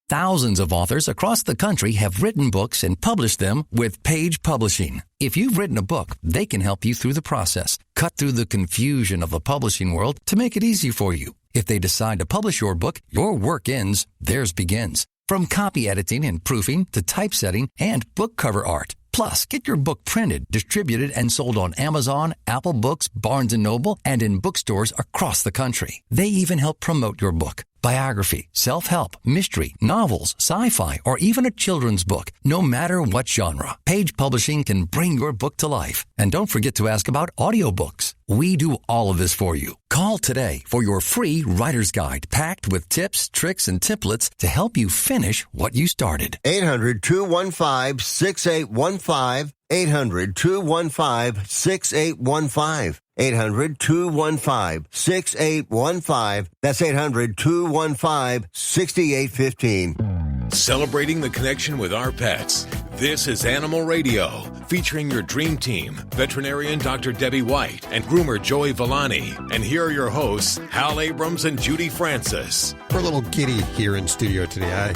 Thousands of authors across the country have written books and published them with Page Publishing. If you've written a book, they can help you through the process, cut through the confusion of the publishing world to make it easy for you. If they decide to publish your book, your work ends, theirs begins. From copy editing and proofing to typesetting and book cover art. Plus, get your book printed, distributed, and sold on Amazon, Apple Books, Barnes & Noble, and in bookstores across the country. They even help promote your book. Biography, self-help, mystery, novels, sci-fi, or even a children's book. No matter what genre, Page Publishing can bring your book to life. And don't forget to ask about audiobooks. We do all of this for you. Call today for your free writer's guide packed with tips, tricks, and templates to help you finish what you started. 800-215-6815. 800-215-6815. 800-215-6815. That's 800-215-6815. Celebrating the connection with our pets. This is Animal Radio, featuring your dream team, veterinarian Dr. Debbie White and groomer Joey Villani. And here are your hosts, Hal Abrams and Judy Francis. We're a little giddy here in studio today. I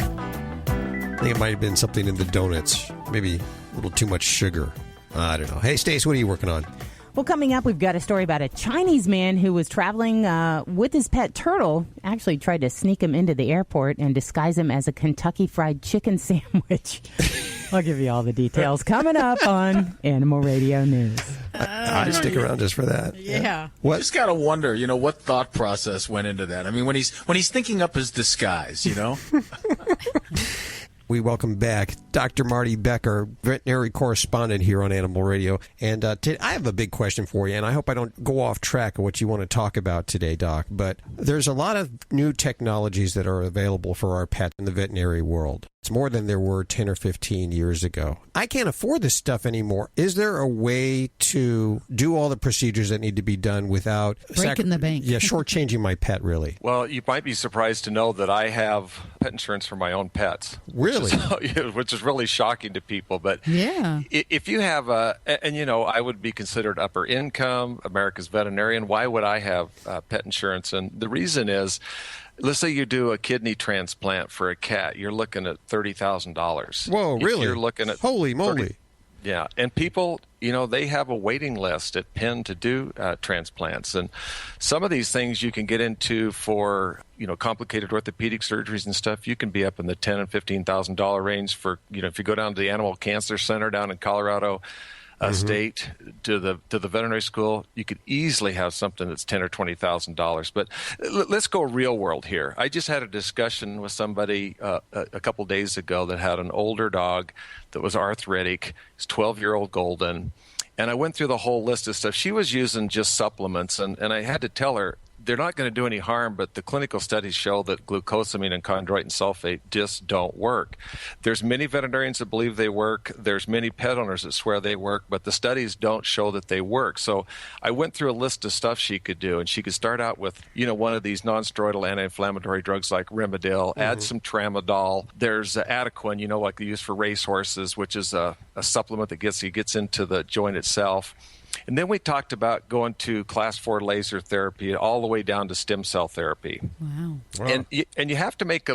think it might have been something in the donuts. Maybe a little too much sugar. I don't know. Hey, Stace, what are you working on? Well, coming up, we've got a story about a Chinese man who was traveling with his pet turtle, actually tried to sneak him into the airport and disguise him as a Kentucky Fried Chicken sandwich. I'll give you all the details coming up on Animal Radio News. I stick around just for that. Yeah. What? Just gotta wonder, what thought process went into that. I mean, when he's thinking up his disguise, We welcome back Dr. Marty Becker, veterinary correspondent here on Animal Radio. And I have a big question for you, and I hope I don't go off track of what you want to talk about today, Doc. But there's a lot of new technologies that are available for our pets in the veterinary world. It's more than there were 10 or 15 years ago. I can't afford this stuff anymore. Is there a way to do all the procedures that need to be done without breaking the bank? Yeah, shortchanging my pet, really. Well, you might be surprised to know that I have pet insurance for my own pets. Really? Which is really shocking to people. But yeah, if you have I would be considered upper income, America's veterinarian. Why would I have pet insurance? And the reason is, let's say you do a kidney transplant for a cat. You're looking at $30,000. Whoa, really? You're looking at holy moly. Yeah, and people, they have a waiting list at Penn to do transplants, and some of these things you can get into for complicated orthopedic surgeries and stuff. You can be up in the $10,000 and $15,000 range for if you go down to the Animal Cancer Center down in Colorado. State to the veterinary school, you could easily have something that's $10,000 or $20,000. But let's go real world here. I just had a discussion with somebody a couple days ago that had an older dog that was arthritic. It's 12-year-old golden, and I went through the whole list of stuff. She was using just supplements, and I had to tell her, they're not going to do any harm, but the clinical studies show that glucosamine and chondroitin sulfate just don't work. There's many veterinarians that believe they work. There's many pet owners that swear they work, but the studies don't show that they work. So I went through a list of stuff she could do, and she could start out with, one of these non-steroidal anti-inflammatory drugs like Rimadyl, add some Tramadol. There's Adequan, like they use for racehorses, which is a supplement that gets into the joint itself. And then we talked about going to class 4 laser therapy all the way down to stem cell therapy. Wow. And you have to make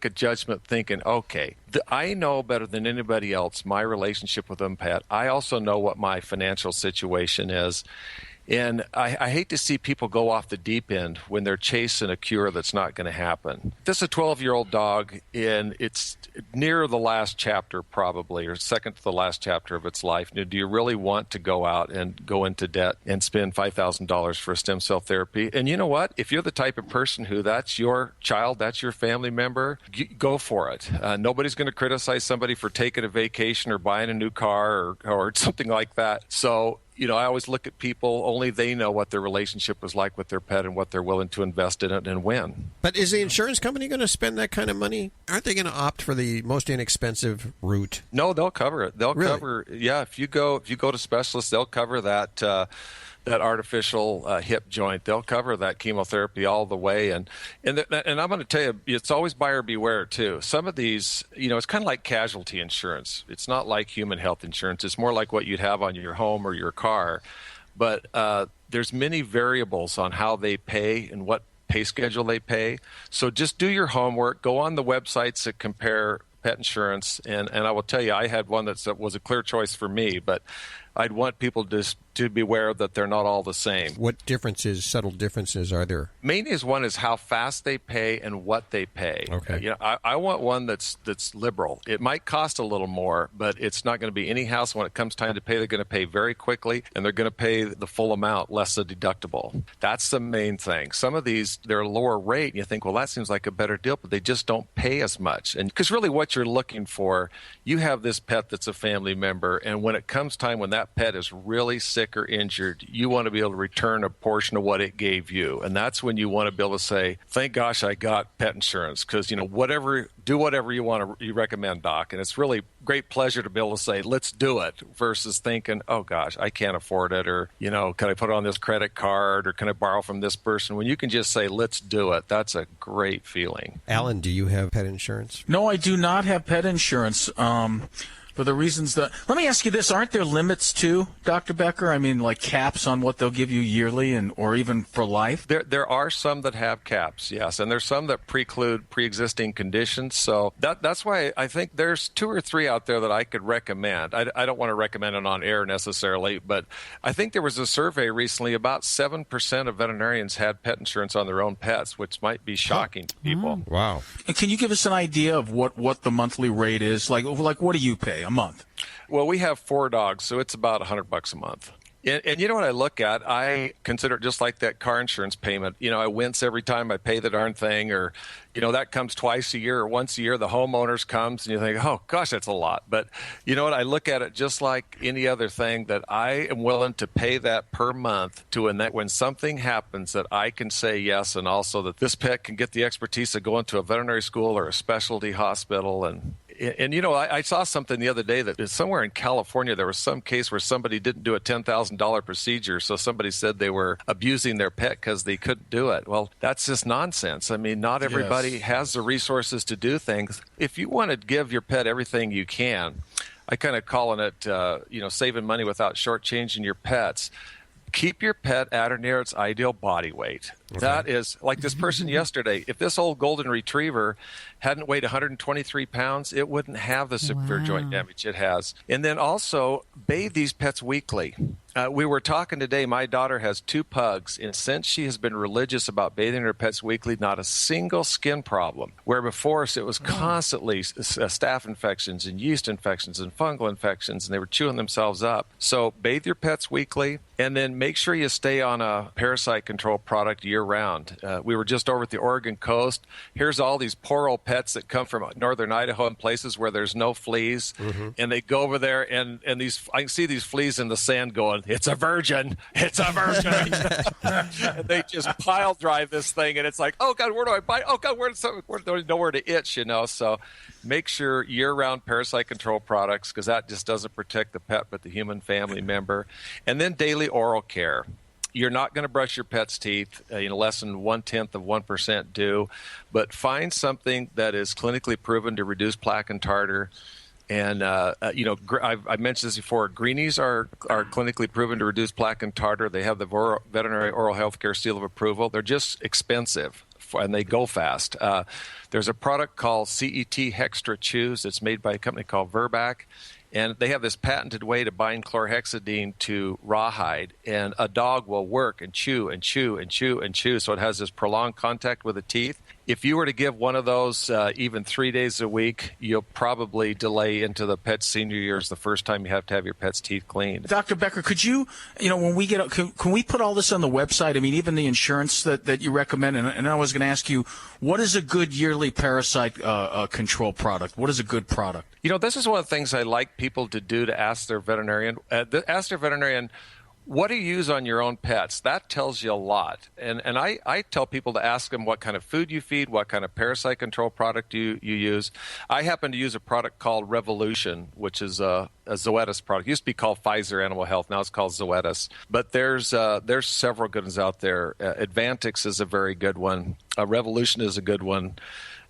a judgment thinking, okay, I know better than anybody else my relationship with them, Pat. I also know what my financial situation is. And I hate to see people go off the deep end when they're chasing a cure that's not going to happen. This is a 12-year-old dog, and it's near the last chapter probably, or second to the last chapter of its life. Now, do you really want to go out and go into debt and spend $5,000 for a stem cell therapy? And you know what? If you're the type of person who that's your child, that's your family member, go for it. Nobody's going to criticize somebody for taking a vacation or buying a new car or something like that. So I always look at people, only they know what their relationship was like with their pet and what they're willing to invest in it and when. But is the insurance company going to spend that kind of money? Aren't they going to opt for the most inexpensive route? No, they'll cover it. They'll Really? cover. Yeah, if you go to specialists, they'll cover that artificial hip joint. They'll cover that chemotherapy all the way. And I'm going to tell you, it's always buyer beware too. Some of these, it's kind of like casualty insurance. It's not like human health insurance. It's more like what you'd have on your home or your car. But there's many variables on how they pay and what pay schedule they pay. So just do your homework. Go on the websites that compare pet insurance. And I will tell you, I had one that was a clear choice for me, but I'd want people to be aware that they're not all the same. What subtle differences are there? Main one is how fast they pay and what they pay. Okay. I want one that's liberal. It might cost a little more, but it's not going to be any hassle when it comes time to pay. They're going to pay very quickly, and they're going to pay the full amount, less the deductible. That's the main thing. Some of these, they're a lower rate, and you think, well, that seems like a better deal, but they just don't pay as much. And because really what you're looking for, you have this pet that's a family member, and when it comes time when that pet is really sick or injured, you want to be able to return a portion of what it gave you. And that's when you want to be able to say, thank gosh I got pet insurance, because, do whatever you recommend, Doc. And it's really great pleasure to be able to say, let's do it, versus thinking, oh gosh, I can't afford it, or, can I put it on this credit card, or can I borrow from this person? When you can just say, let's do it, that's a great feeling. Alan, do you have pet insurance? No, I do not have pet insurance. For the reasons that, let me ask you this, aren't there limits too, Dr. Becker? I mean, like caps on what they'll give you yearly or even for life? There are some that have caps, yes, and there's some that preclude pre-existing conditions. So that's why I think there's 2 or 3 out there that I could recommend. I don't want to recommend it on air necessarily, but I think there was a survey recently, about 7% of veterinarians had pet insurance on their own pets, which might be shocking to people. Wow. And can you give us an idea of what the monthly rate is? Like what do you pay a month? Well, we have 4 dogs, so it's about $100 a month. And you know what I look at? I consider it just like that car insurance payment. I wince every time I pay the darn thing, or, that comes twice a year or once a year. The homeowners comes and you think, oh, gosh, that's a lot. But you know what? I look at it just like any other thing, that I am willing to pay that per month when something happens that I can say yes, and also that this pet can get the expertise of going to a veterinary school or a specialty hospital. And I saw something the other day that somewhere in California, there was some case where somebody didn't do a $10,000 procedure. So somebody said they were abusing their pet because they couldn't do it. Well, that's just nonsense. I mean, not everybody has the resources to do things. If you want to give your pet everything you can, I kind of calling it, saving money without shortchanging your pets. Keep your pet at or near its ideal body weight. Okay. That is, like this person yesterday, if this old golden retriever hadn't weighed 123 pounds, it wouldn't have the severe joint damage it has. And then also, bathe these pets weekly. We were talking today, my daughter has 2 pugs, and since she has been religious about bathing her pets weekly, not a single skin problem. Where before it was constantly staph infections and yeast infections and fungal infections, and they were chewing themselves up. So bathe your pets weekly, and then make sure you stay on a parasite control product year-round. We were just over at the Oregon coast. Here's all these poor old pets that come from northern Idaho and places where there's no fleas, and they go over there, and I can see these fleas in the sand going, it's a virgin, it's a virgin. And they just pile drive this thing, and it's like, oh God, where do I bite? Oh God, where do I know where to itch? So make sure year-round parasite control products, because that just doesn't protect the pet but the human family member. And then daily oral care. You're not going to brush your pet's teeth, less than 0.1% do, but find something that is clinically proven to reduce plaque and tartar. And, I've mentioned this before. Greenies are clinically proven to reduce plaque and tartar. They have the Veterinary Oral Health Care Seal of Approval. They're just expensive, and they go fast. There's a product called CET Hextra Chews that's made by a company called Verbac. And they have this patented way to bind chlorhexidine to rawhide, and a dog will work and chew and chew and chew and chew, so it has this prolonged contact with the teeth. If you were to give one of those even 3 days a week, you'll probably delay into the pet's senior years the first time you have to have your pet's teeth cleaned. Dr. Becker, could you, when we get, can we put all this on the website? I mean, even the insurance that you recommend, and I was going to ask you, what is a good yearly parasite control product? What is a good product? This is one of the things I like people to do, to ask their veterinarian. what do you use on your own pets? That tells you a lot. And I tell people to ask them what kind of food you feed, what kind of parasite control product you use. I happen to use a product called Revolution, which is a Zoetis product. It used to be called Pfizer Animal Health. Now it's called Zoetis. But there's several good ones out there. Advantix is a very good one. Revolution is a good one.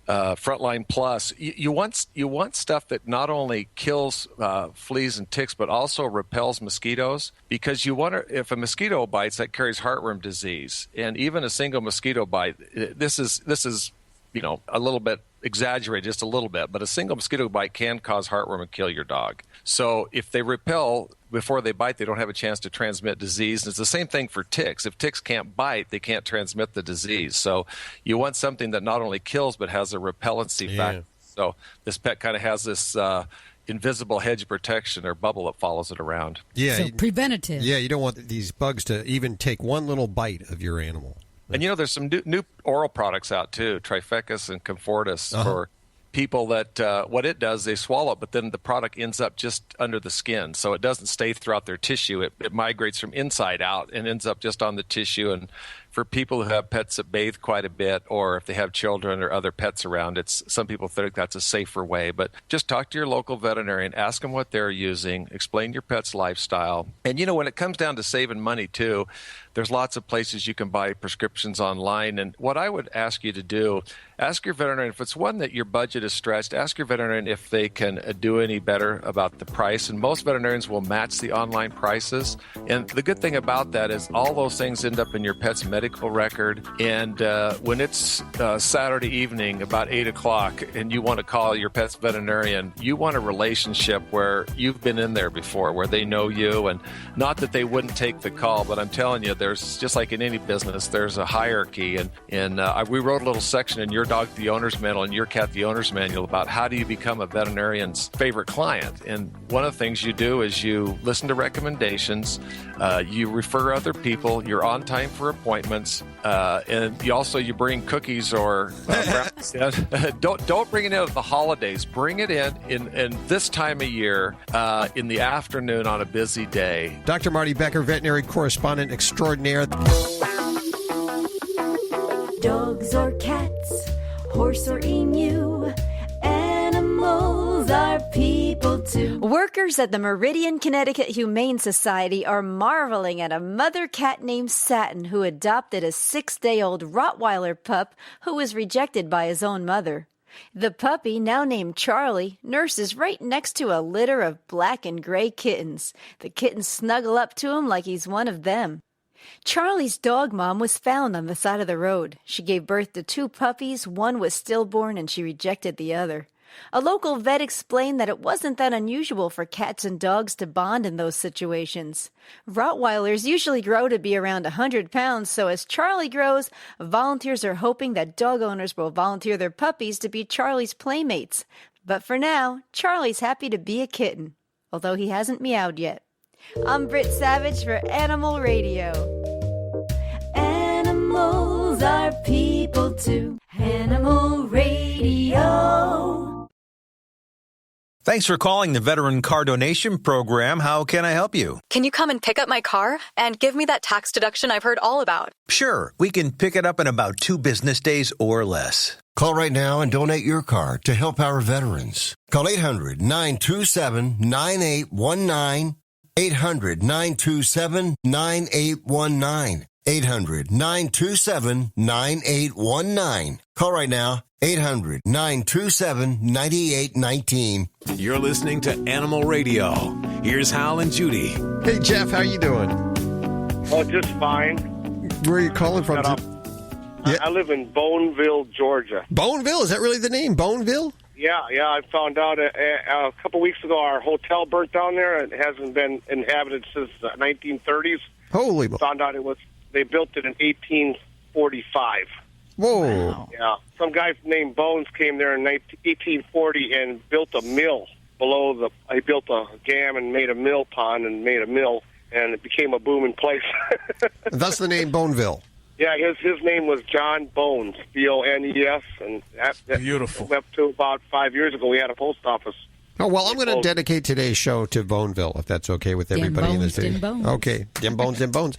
Frontline Plus. You want stuff that not only kills fleas and ticks, but also repels mosquitoes, because you want to, if a mosquito bites, that carries heartworm disease, and even a single mosquito bite. This is a little bit exaggerated, just a little bit, but a single mosquito bite can cause heartworm and kill your dog. So if they repel before they bite, they don't have a chance to transmit disease. And it's the same thing for ticks. If ticks can't bite, they can't transmit the disease. So you want something that not only kills but has a repellency factor. So this pet kind of has this invisible hedge of protection or bubble that follows it around. Yeah, so preventative. Yeah, you don't want these bugs to even take one little bite of your animal. And, there's some new oral products out, too, Trifecus and Comfortus, for people that what it does, they swallow it, but then the product ends up just under the skin. So it doesn't stay throughout their tissue. It migrates from inside out and ends up just on the tissue. And for people who have pets that bathe quite a bit, or if they have children or other pets around, some people think that's a safer way. But just talk to your local veterinarian, ask them what they're using, explain your pet's lifestyle. And, when it comes down to saving money, too, there's lots of places you can buy prescriptions online. And what I would ask you to do, ask your veterinarian, if it's one that your budget is stretched, ask your veterinarian if they can do any better about the price. And most veterinarians will match the online prices. And the good thing about that is all those things end up in your pet's medical record. And when it's Saturday evening about 8 o'clock and you want to call your pet's veterinarian, you want a relationship where you've been in there before, where they know you. And not that they wouldn't take the call, but I'm telling you, there's just like in any business, there's a hierarchy. And we wrote a little section in Your Dog, the Owner's Manual, and Your Cat, the Owner's Manual about how do you become a veterinarian's favorite client. And one of the things you do is you listen to recommendations, you refer other people, you're on time for appointments, and you bring cookies or brownies. Don't bring it in at the holidays. Bring it in this time of year in the afternoon on a busy day. Dr. Marty Becker, veterinary correspondent extraordinaire. Dogs or cats, horse or emu, animals are people too. Workers at the Meridian, Connecticut Humane Society are marveling at a mother cat named Satin who adopted a 6-day-old Rottweiler pup who was rejected by his own mother. The puppy, now named Charlie, nurses right next to a litter of black and gray kittens. The kittens snuggle up to him like he's one of them. Charlie's dog mom was found on the side of the road. She gave birth to 2 puppies. One was stillborn and she rejected the other. A local vet explained that it wasn't that unusual for cats and dogs to bond in those situations. Rottweilers usually grow to be around 100 pounds, so as Charlie grows, volunteers are hoping that dog owners will volunteer their puppies to be Charlie's playmates. But for now, Charlie's happy to be a kitten, although he hasn't meowed yet. I'm Britt Savage for Animal Radio. Animals are people too. Animal Radio. Thanks for calling the Veteran Car Donation Program. How can I help you? Can you come and pick up my car and give me that tax deduction I've heard all about? Sure. We can pick it up in about 2 business days or less. Call right now and donate your car to help our veterans. Call 800-927-9819. 800-927-9819. 800-927-9819. Call right now. 800-927-9819. You're listening to Animal Radio. Here's Hal and Judy. Hey, Jeff, how you doing? Oh, just fine. Where are you calling from? I live in Boneville, Georgia. Boneville? Is that really the name? Boneville? Yeah. I found out a couple weeks ago our hotel burnt down there. It hasn't been inhabited since the 1930s. Holy moly. Found out they built it in 1845. Whoa. Wow. Yeah. Some guy named Bones came there in 1840 and built a mill below he built a dam and made a mill pond and made a mill, and it became a booming place. That's the name Boneville. Yeah, his name was John Bones, Bones, and that beautiful. Up to about 5 years ago, we had a post office. Oh, well, I'm going to dedicate today's show to Boneville, if that's okay with everybody in the city. Dim bones. Okay, dim bones.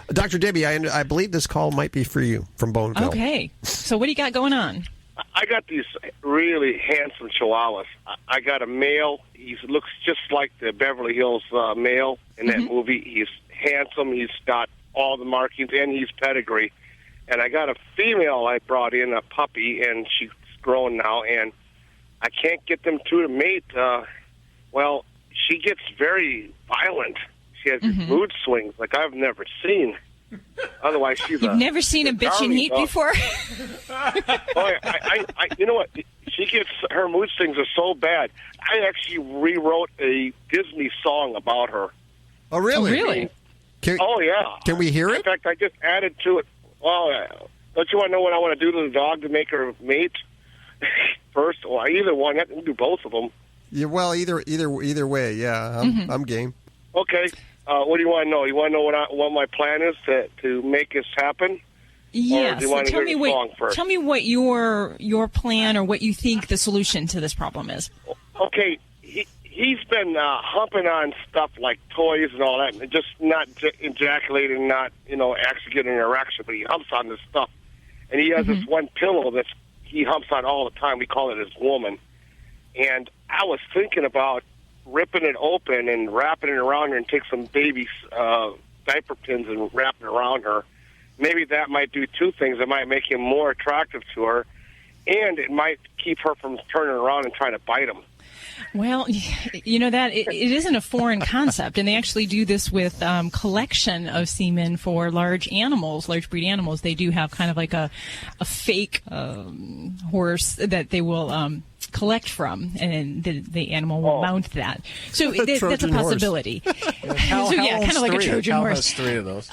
Dr. Debbie, I believe this call might be for you from Boneville. Okay. So what do you got going on? I got these really handsome Chihuahuas. I got a male. He looks just like the Beverly Hills male in that movie. He's handsome. He's got all the markings, and he's pedigree. And I got a female I brought in, a puppy, and she's grown now, and I can't get them to mate. Well, she gets very violent. She has these mood swings like I've never seen. Otherwise, she's You've never seen a bitch in heat before? You know what? Her mood swings are so bad. I actually rewrote a Disney song about her. Oh, really? Oh, really? Yeah. Can we hear it? In fact, I just added to it. Well, don't you want to know what I want to do to the dog to make her mate first? Or either one. I can do both of them. Yeah, well, either way, yeah. I'm game. Okay. What do you want to know? You want to know what my plan is to make this happen? Yes. Or do you want to hear the song first? Tell me what your plan or what you think the solution to this problem is. Okay. He's been humping on stuff like toys and all that, and just not ejaculating, not actually getting an erection, but he humps on this stuff. And he has this one pillow that he humps on all the time. We call it his woman. And I was thinking about ripping it open and wrapping it around her and take some baby diaper pins and wrap it around her. Maybe that might do two things. It might make him more attractive to her, and it might keep her from turning around and trying to bite him. Well, that it isn't a foreign concept, and they actually do this with collection of semen for large animals, large breed animals. They do have kind of like a fake horse that they will collect from, and the animal will mount that. So that's a possibility. Kind of like a Trojan horse. Has 3 of those.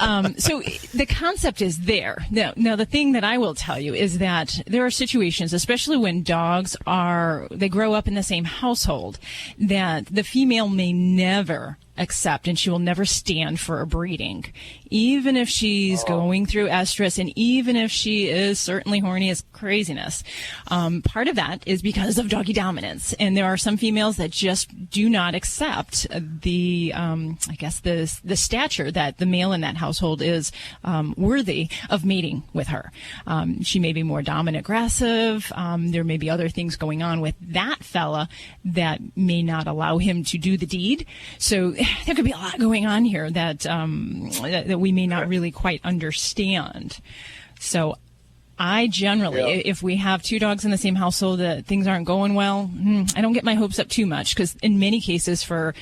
So the concept is there. Now, the thing that I will tell you is that there are situations, especially when dogs they grow up in the same household, that the female may never accept, and she will never stand for a breeding, even if she's going through estrus, and even if she is certainly horny as craziness. Part of that is because of doggy dominance, and there are some females that just do not accept the stature that the male in that household is worthy of mating with her. She may be more dominant aggressive. There may be other things going on with that fella that may not allow him to do the deed. So there could be a lot going on here that we may not really quite understand. So I generally, if we have 2 dogs in the same household that things aren't going well, I don't get my hopes up too much, because in many cases for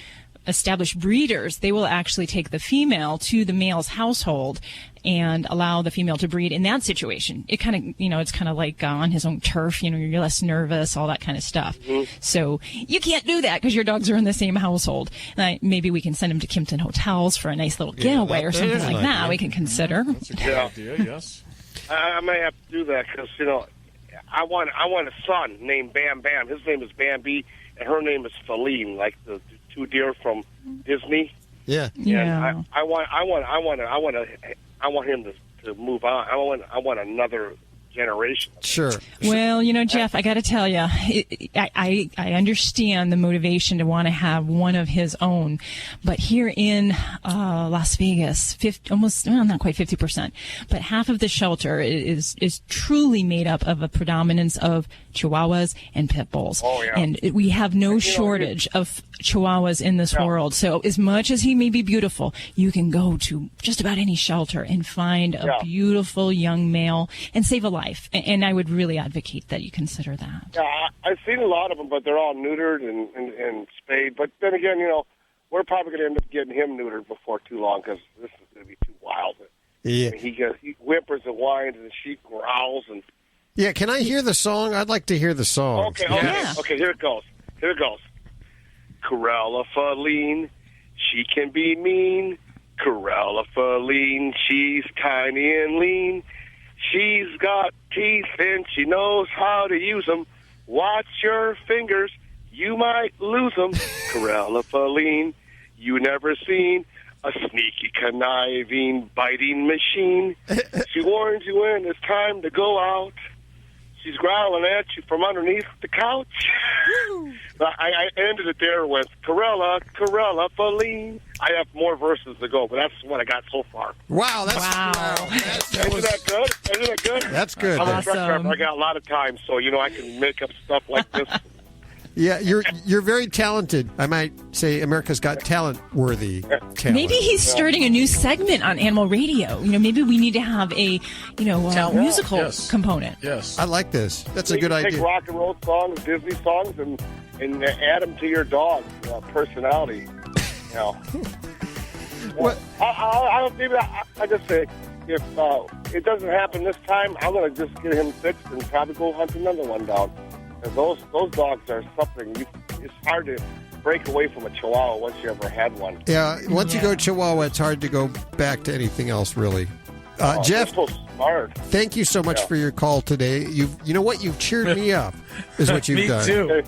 established breeders, they will actually take the female to the male's household and allow the female to breed in that situation. It kind of, it's kind of like on his own turf, you're less nervous, all that kind of stuff. So you can't do that because your dogs are in the same household. Maybe we can send him to Kimpton Hotels for a nice little getaway or something like that. We can consider. That's a good idea, yes. I may have to do that because, I want a son named Bam Bam. His name is Bambi, and her name is Feline, like the 2 deer from Disney. Yeah. And I want him to move on. I want another generation. Sure. Well, Jeff, I got to tell you, I understand the motivation to want to have one of his own, but here in Las Vegas, not quite 50%, but half of the shelter is truly made up of a predominance of Chihuahuas and Pit Bulls. Oh, yeah. And we have no shortage of Chihuahuas in this world. So as much as he may be beautiful, you can go to just about any shelter and find a beautiful young male and save a life. And I would really advocate that you consider that. Yeah, I've seen a lot of them, but they're all neutered and spayed. But then again, we're probably going to end up getting him neutered before too long because this is going to be too wild. Yeah. He whimpers and whines and she growls and. Yeah, can I hear the song? I'd like to hear the song. Okay, here it goes. Corella Feline, she can be mean. Corella Feline, she's tiny and lean. She's got teeth and she knows how to use them. Watch your fingers, you might lose them. Corella Feline, you never seen a sneaky, conniving, biting machine. She warns you when it's time to go out. she's growling at you from underneath the couch. But I ended it there with Corella, Feline. I have more verses to go, but that's what I got so far. Wow, Isn't that good? Isn't it good? That's good. I'm a truck driver. I got a lot of time, so, I can make up stuff like this. Yeah, you're very talented. I might say America's Got Talent-worthy talent. Maybe he's starting a new segment on Animal Radio. Maybe we need to have a, musical component. Yes. I like this. That's a You good can idea. Take rock and roll songs, Disney songs, and add them to your dog's personality. What? I just say, if it doesn't happen this time, I'm going to just get him fixed and probably go hunt another one down. Because those dogs are something. It's hard to break away from a Chihuahua once you ever had one. Yeah, once you go Chihuahua, it's hard to go back to anything else, really. Jeff, so smart. Thank you so much for your call today. You know what? You've cheered me up, is what you've Me done. too.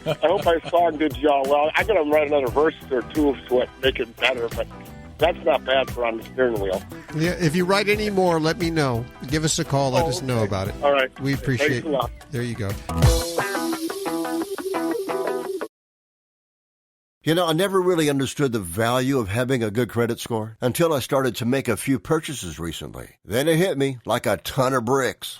I hope my song did y'all well. I'm going to write another verse or two to make it better, but that's not bad for on the steering wheel. Yeah, if you write any more, let me know. Give us a call. Let us know about it. All right. We appreciate Thanks a lot. There you go. I never really understood the value of having a good credit score until I started to make a few purchases recently. Then it hit me like a ton of bricks.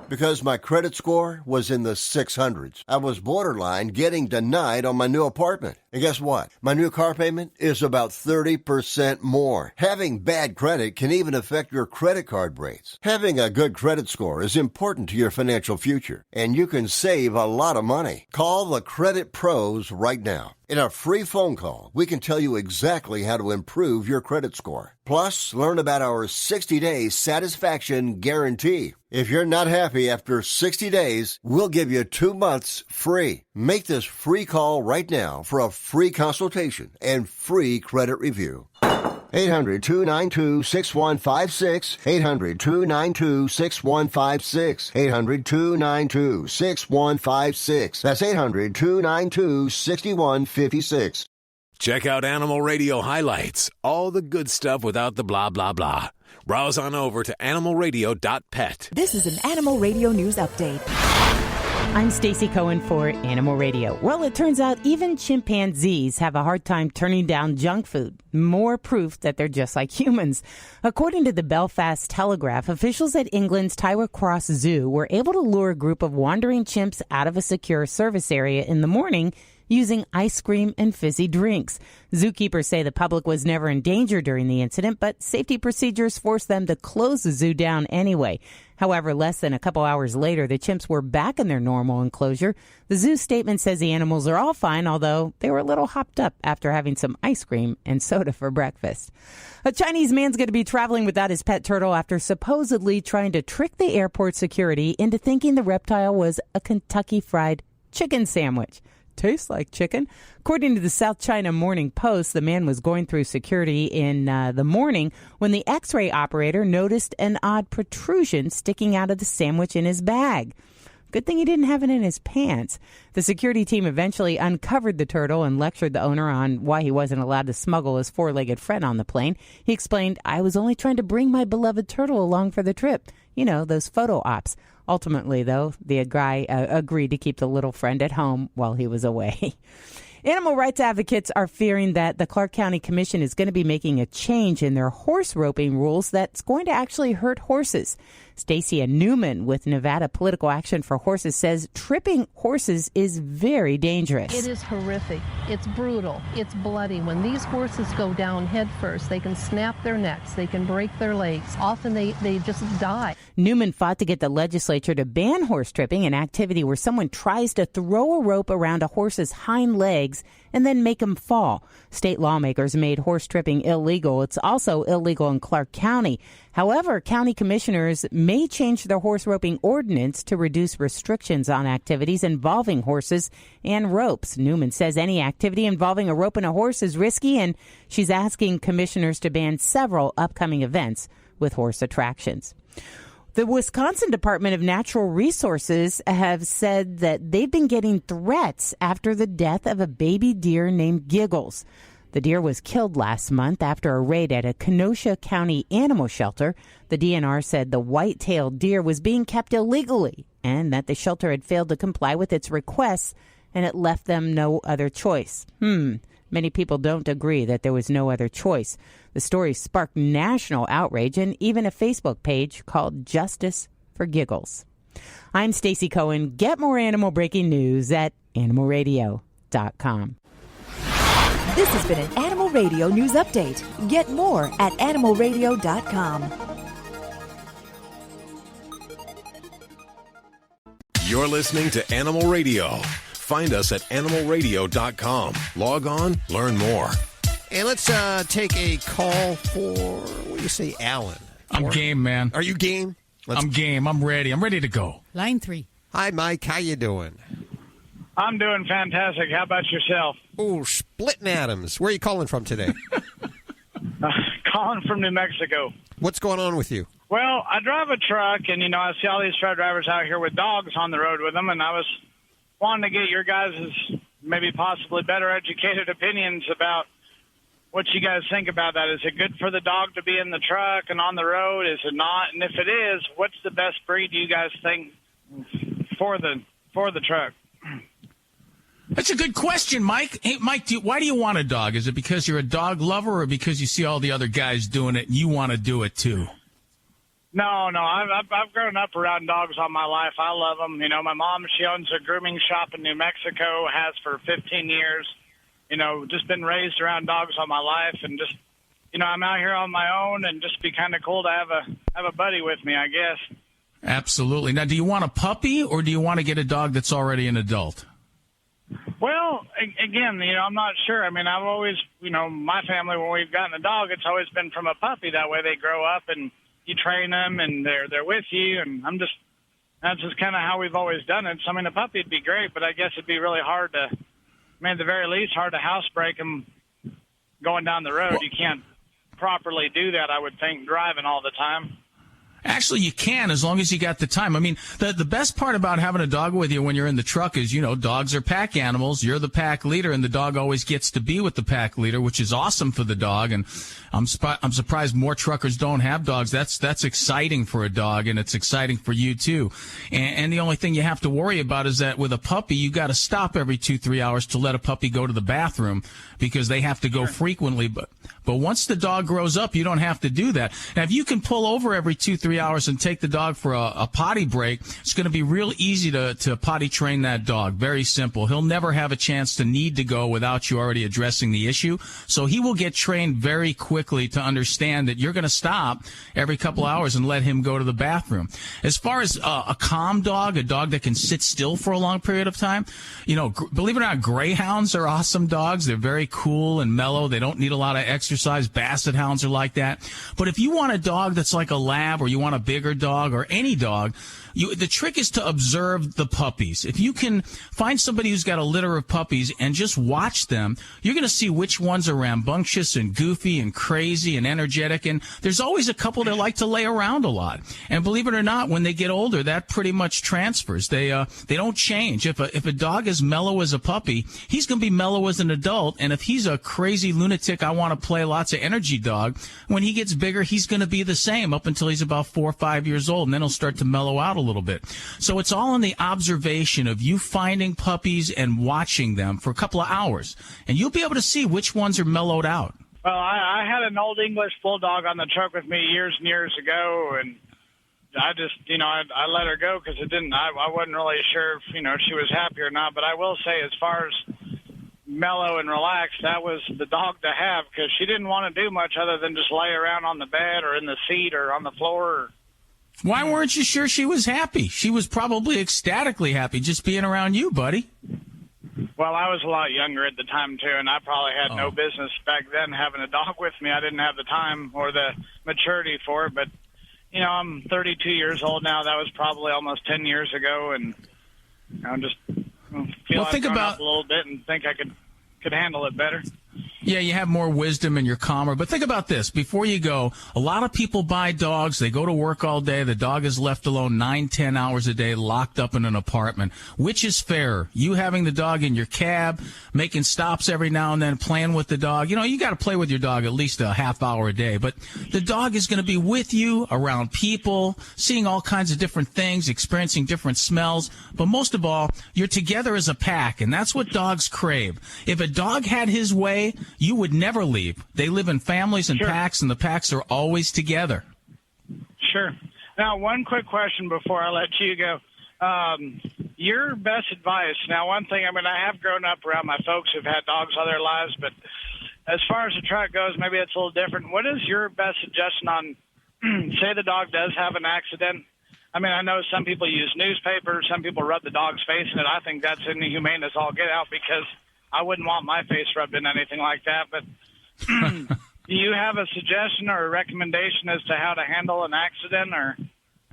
Because my credit score was in the 600s. I was borderline getting denied on my new apartment. And guess what? My new car payment is about 30% more. Having bad credit can even affect your credit card rates. Having a good credit score is important to your financial future, and you can save a lot of money. Call the Credit Pros right now. In a free phone call, we can tell you exactly how to improve your credit score. Plus, learn about our 60-day satisfaction guarantee. If you're not happy after 60 days, we'll give you 2 months free. Make this free call right now for a free consultation and free credit review. 800-292-6156. 800-292-6156. 800-292-6156. That's 800-292-6156. Check out Animal Radio highlights, all the good stuff without the blah, blah, blah. Browse on over to animalradio.pet. This is an Animal Radio News Update. I'm Stacey Cohen for Animal Radio. Well, it turns out even chimpanzees have a hard time turning down junk food. More proof that they're just like humans. According to the Belfast Telegraph, officials at England's Tywer Cross Zoo were able to lure a group of wandering chimps out of a secure service area in the morning using ice cream and fizzy drinks. Zookeepers say the public was never in danger during the incident, but safety procedures forced them to close the zoo down anyway. However, less than a couple hours later, the chimps were back in their normal enclosure. The zoo statement says the animals are all fine, although they were a little hopped up after having some ice cream and soda for breakfast. A Chinese man's going to be traveling without his pet turtle after supposedly trying to trick the airport security into thinking the reptile was a Kentucky Fried Chicken sandwich. Tastes like chicken. According to the South China Morning Post, the man was going through security in the morning when the X-ray operator noticed an odd protrusion sticking out of the sandwich in his bag. Good thing he didn't have it in his pants. The security team eventually uncovered the turtle and lectured the owner on why he wasn't allowed to smuggle his four-legged friend on the plane. He explained, "I was only trying to bring my beloved turtle along for the trip. You know, those photo ops." Ultimately, though, the guy agreed to keep the little friend at home while he was away. Animal rights advocates are fearing that the Clark County Commission is going to be making a change in their horse roping rules that's going to actually hurt horses. Stacia Newman with Nevada Political Action for Horses says tripping horses is very dangerous. It is horrific. It's brutal. It's bloody. When these horses go down head first, they can snap their necks. They can break their legs. Often they just die. Newman fought to get the legislature to ban horse tripping, an activity where someone tries to throw a rope around a horse's hind legs and then make him fall. State lawmakers made horse tripping illegal. It's also illegal in Clark County. However, county commissioners may change their horse roping ordinance to reduce restrictions on activities involving horses and ropes. Newman says any activity involving a rope and a horse is risky, and she's asking commissioners to ban several upcoming events with horse attractions. The Wisconsin Department of Natural Resources have said that they've been getting threats after the death of a baby deer named Giggles. The deer was killed last month after a raid at a Kenosha County animal shelter. The DNR said the white-tailed deer was being kept illegally and that the shelter had failed to comply with its requests, and it left them no other choice. Many people don't agree that there was no other choice. The story sparked national outrage and even a Facebook page called Justice for Giggles. I'm Stacey Cohen. Get more animal breaking news at animalradio.com. This has been an Animal Radio News Update. Get more at animalradio.com. You're listening to Animal Radio. Find us at animalradio.com. Log on, learn more. And let's take a call for, what do you say, Alan? I'm game, man. Are you game? I'm game. I'm ready. I'm ready to go. Line 3. Hi, Mike. How you doing? I'm doing fantastic. How about yourself? Oh, splitting atoms. Where are you calling from today? Calling from New Mexico. What's going on with you? Well, I drive a truck, and, I see all these truck drivers out here with dogs on the road with them, and I was wanting to get your guys' maybe possibly better educated opinions about what you guys think about that. Is it good for the dog to be in the truck and on the road? Is it not? And if it is, what's the best breed you guys think for the truck? That's a good question, Mike. Hey, Mike, why do you want a dog? Is it because you're a dog lover or because you see all the other guys doing it and you want to do it too? No. I've grown up around dogs all my life. I love them. My mom, she owns a grooming shop in New Mexico, has for 15 years. Just been raised around dogs all my life, and just, I'm out here on my own, and just be kind of cool to have a buddy with me, I guess. Absolutely. Now, do you want a puppy or do you want to get a dog that's already an adult? Well, again, I'm not sure. I mean, I've always, my family, when we've gotten a dog, it's always been from a puppy. That way they grow up and you train them and they're with you. And that's just kind of how we've always done it. So, I mean, a puppy would be great, but I guess it'd be really hard to, at the very least, hard to housebreak them going down the road. You can't properly do that, I would think, driving all the time. Actually, you can, as long as you got the time. I mean, the best part about having a dog with you when you're in the truck is, dogs are pack animals. You're the pack leader, and the dog always gets to be with the pack leader, which is awesome for the dog. And I'm surprised more truckers don't have dogs. That's exciting for a dog, and it's exciting for you too. And the only thing you have to worry about is that with a puppy, you got to stop every 2-3 hours to let a puppy go to the bathroom because they have to go frequently. But once the dog grows up, you don't have to do that. Now, if you can pull over every 2-3 hours and take the dog for a potty break, it's going to be real easy to potty train that dog. Very simple. He'll never have a chance to need to go without you already addressing the issue. So he will get trained very quickly to understand that you're going to stop every couple hours and let him go to the bathroom. As far as a calm dog, a dog that can sit still for a long period of time, believe it or not, greyhounds are awesome dogs. They're very cool and mellow. They don't need a lot of exercise. Basset hounds are like that. But if you want a dog that's like a lab, or you want a bigger dog, or any dog, the trick is to observe the puppies. If you can find somebody who's got a litter of puppies and just watch them, you're going to see which ones are rambunctious and goofy and crazy and energetic. And there's always a couple that like to lay around a lot. And believe it or not, when they get older, that pretty much transfers. They don't change. If a dog is mellow as a puppy, he's going to be mellow as an adult. And if he's a crazy lunatic, I want to play lots of energy dog, when he gets bigger, he's going to be the same up until he's about 4 or 5 years old. And then he'll start to mellow out a little bit. So it's all in the observation of you finding puppies and watching them for a couple of hours. And you'll be able to see which ones are mellowed out. Well, I had an old English bulldog on the truck with me years and years ago, and I just, I let her go because I wasn't really sure if, she was happy or not. But I will say, as far as mellow and relaxed, that was the dog to have, because she didn't want to do much other than just lay around on the bed or in the seat or on the floor. Why weren't you sure she was happy? She was probably ecstatically happy just being around you, buddy. Well, I was a lot younger at the time, too, and I probably had no business back then having a dog with me. I didn't have the time or the maturity for it, but, I'm 32 years old now. That was probably almost 10 years ago, and I'm just feel I've grown up a little bit and think I could handle it better. Yeah, you have more wisdom and you're calmer. But think about this. Before you go, a lot of people buy dogs. They go to work all day. The dog is left alone 9-10 hours a day, locked up in an apartment. Which is fairer? You having the dog in your cab, making stops every now and then, playing with the dog. You know, you got to play with your dog at least a half hour a day. But the dog is going to be with you, around people, seeing all kinds of different things, experiencing different smells. But most of all, you're together as a pack, and that's what dogs crave. If a dog had his way, you would never leave. They live in families and packs, and the packs are always together. Sure. Now, one quick question before I let you go. Your best advice. Now, one thing, I mean, I have grown up around my folks who've had dogs all their lives, but as far as the truck goes, maybe it's a little different. What is your best suggestion on, say the dog does have an accident? I mean, I know some people use newspapers, some people rub the dog's face in it. I think that's inhumane as all get out because I wouldn't want my face rubbed in anything like that. But do you have a suggestion or a recommendation as to how to handle an accident? Or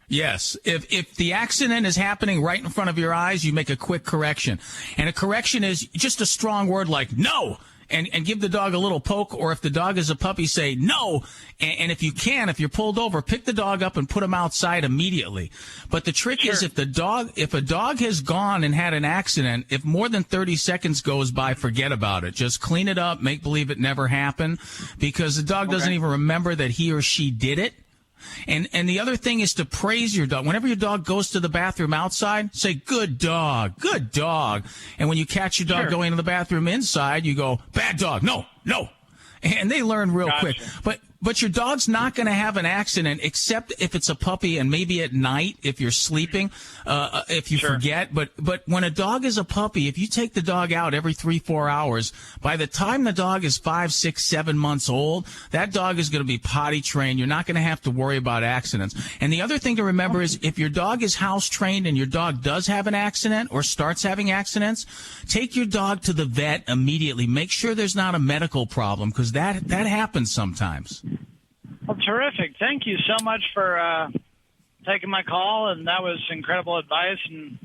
Yes. If the accident is happening right in front of your eyes, you make a quick correction. And a correction is just a strong word like no. And give the dog a little poke, or if the dog is a puppy, say no. And if you can, if you're pulled over, pick the dog up and put him outside immediately. But the trick is if a dog has gone and had an accident, if more than 30 seconds goes by, forget about it. Just clean it up, make believe it never happened, because the dog doesn't even remember that he or she did it. And the other thing is to praise your dog. Whenever your dog goes to the bathroom outside, say, good dog, good dog. And when you catch your dog going to the bathroom inside, you go, bad dog, no, no. And they learn real quick. But your dog's not going to have an accident except if it's a puppy and maybe at night if you're sleeping, if you forget. But when a dog is a puppy, if you take the dog out every 3-4 hours, by the time the dog is 5, 6, 7 months old, that dog is going to be potty trained. You're not going to have to worry about accidents. And the other thing to remember is if your dog is house trained and your dog does have an accident or starts having accidents, take your dog to the vet immediately. Make sure there's not a medical problem, because that happens sometimes. Well, terrific. Thank you so much for taking my call, and that was incredible advice. And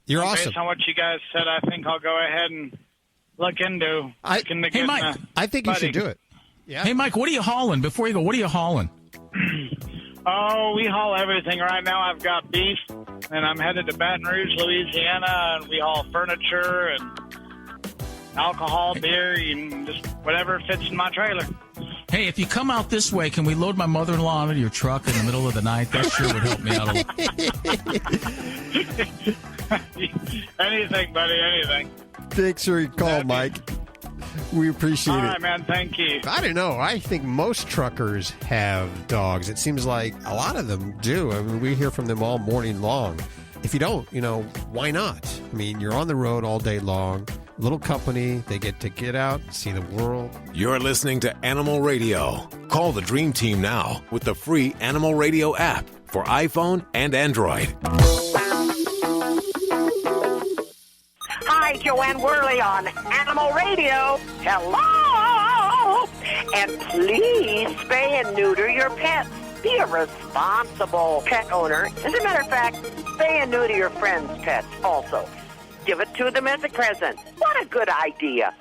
you're awesome. Based on what you guys said, I think I'll go ahead and look into Hey, Mike, I think you should do it. Yeah. Hey, Mike, what are you hauling? Before you go, what are you hauling? Oh, we haul everything. Right now I've got beef, and I'm headed to Baton Rouge, Louisiana, and we haul furniture and alcohol, beer, and just whatever fits in my trailer. Hey, if you come out this way, can we load my mother-in-law into your truck in the middle of the night? That sure would help me out a lot. Anything, buddy, anything. Thanks for your call, Mike. We appreciate it. All right, man, thank you. I don't know. I think most truckers have dogs. It seems like a lot of them do. I mean, we hear from them all morning long. If you don't, why not? I mean, you're on the road all day long. Little company, they get to get out, see the world. You're listening to Animal Radio. Call the Dream Team now with the free Animal Radio app for iPhone and Android. Hi, Joanne Worley on Animal Radio. Hello! And please spay and neuter your pets. Be a responsible pet owner. As a matter of fact, spay and neuter your friends' pets also. Give it to them as a present. What a good idea.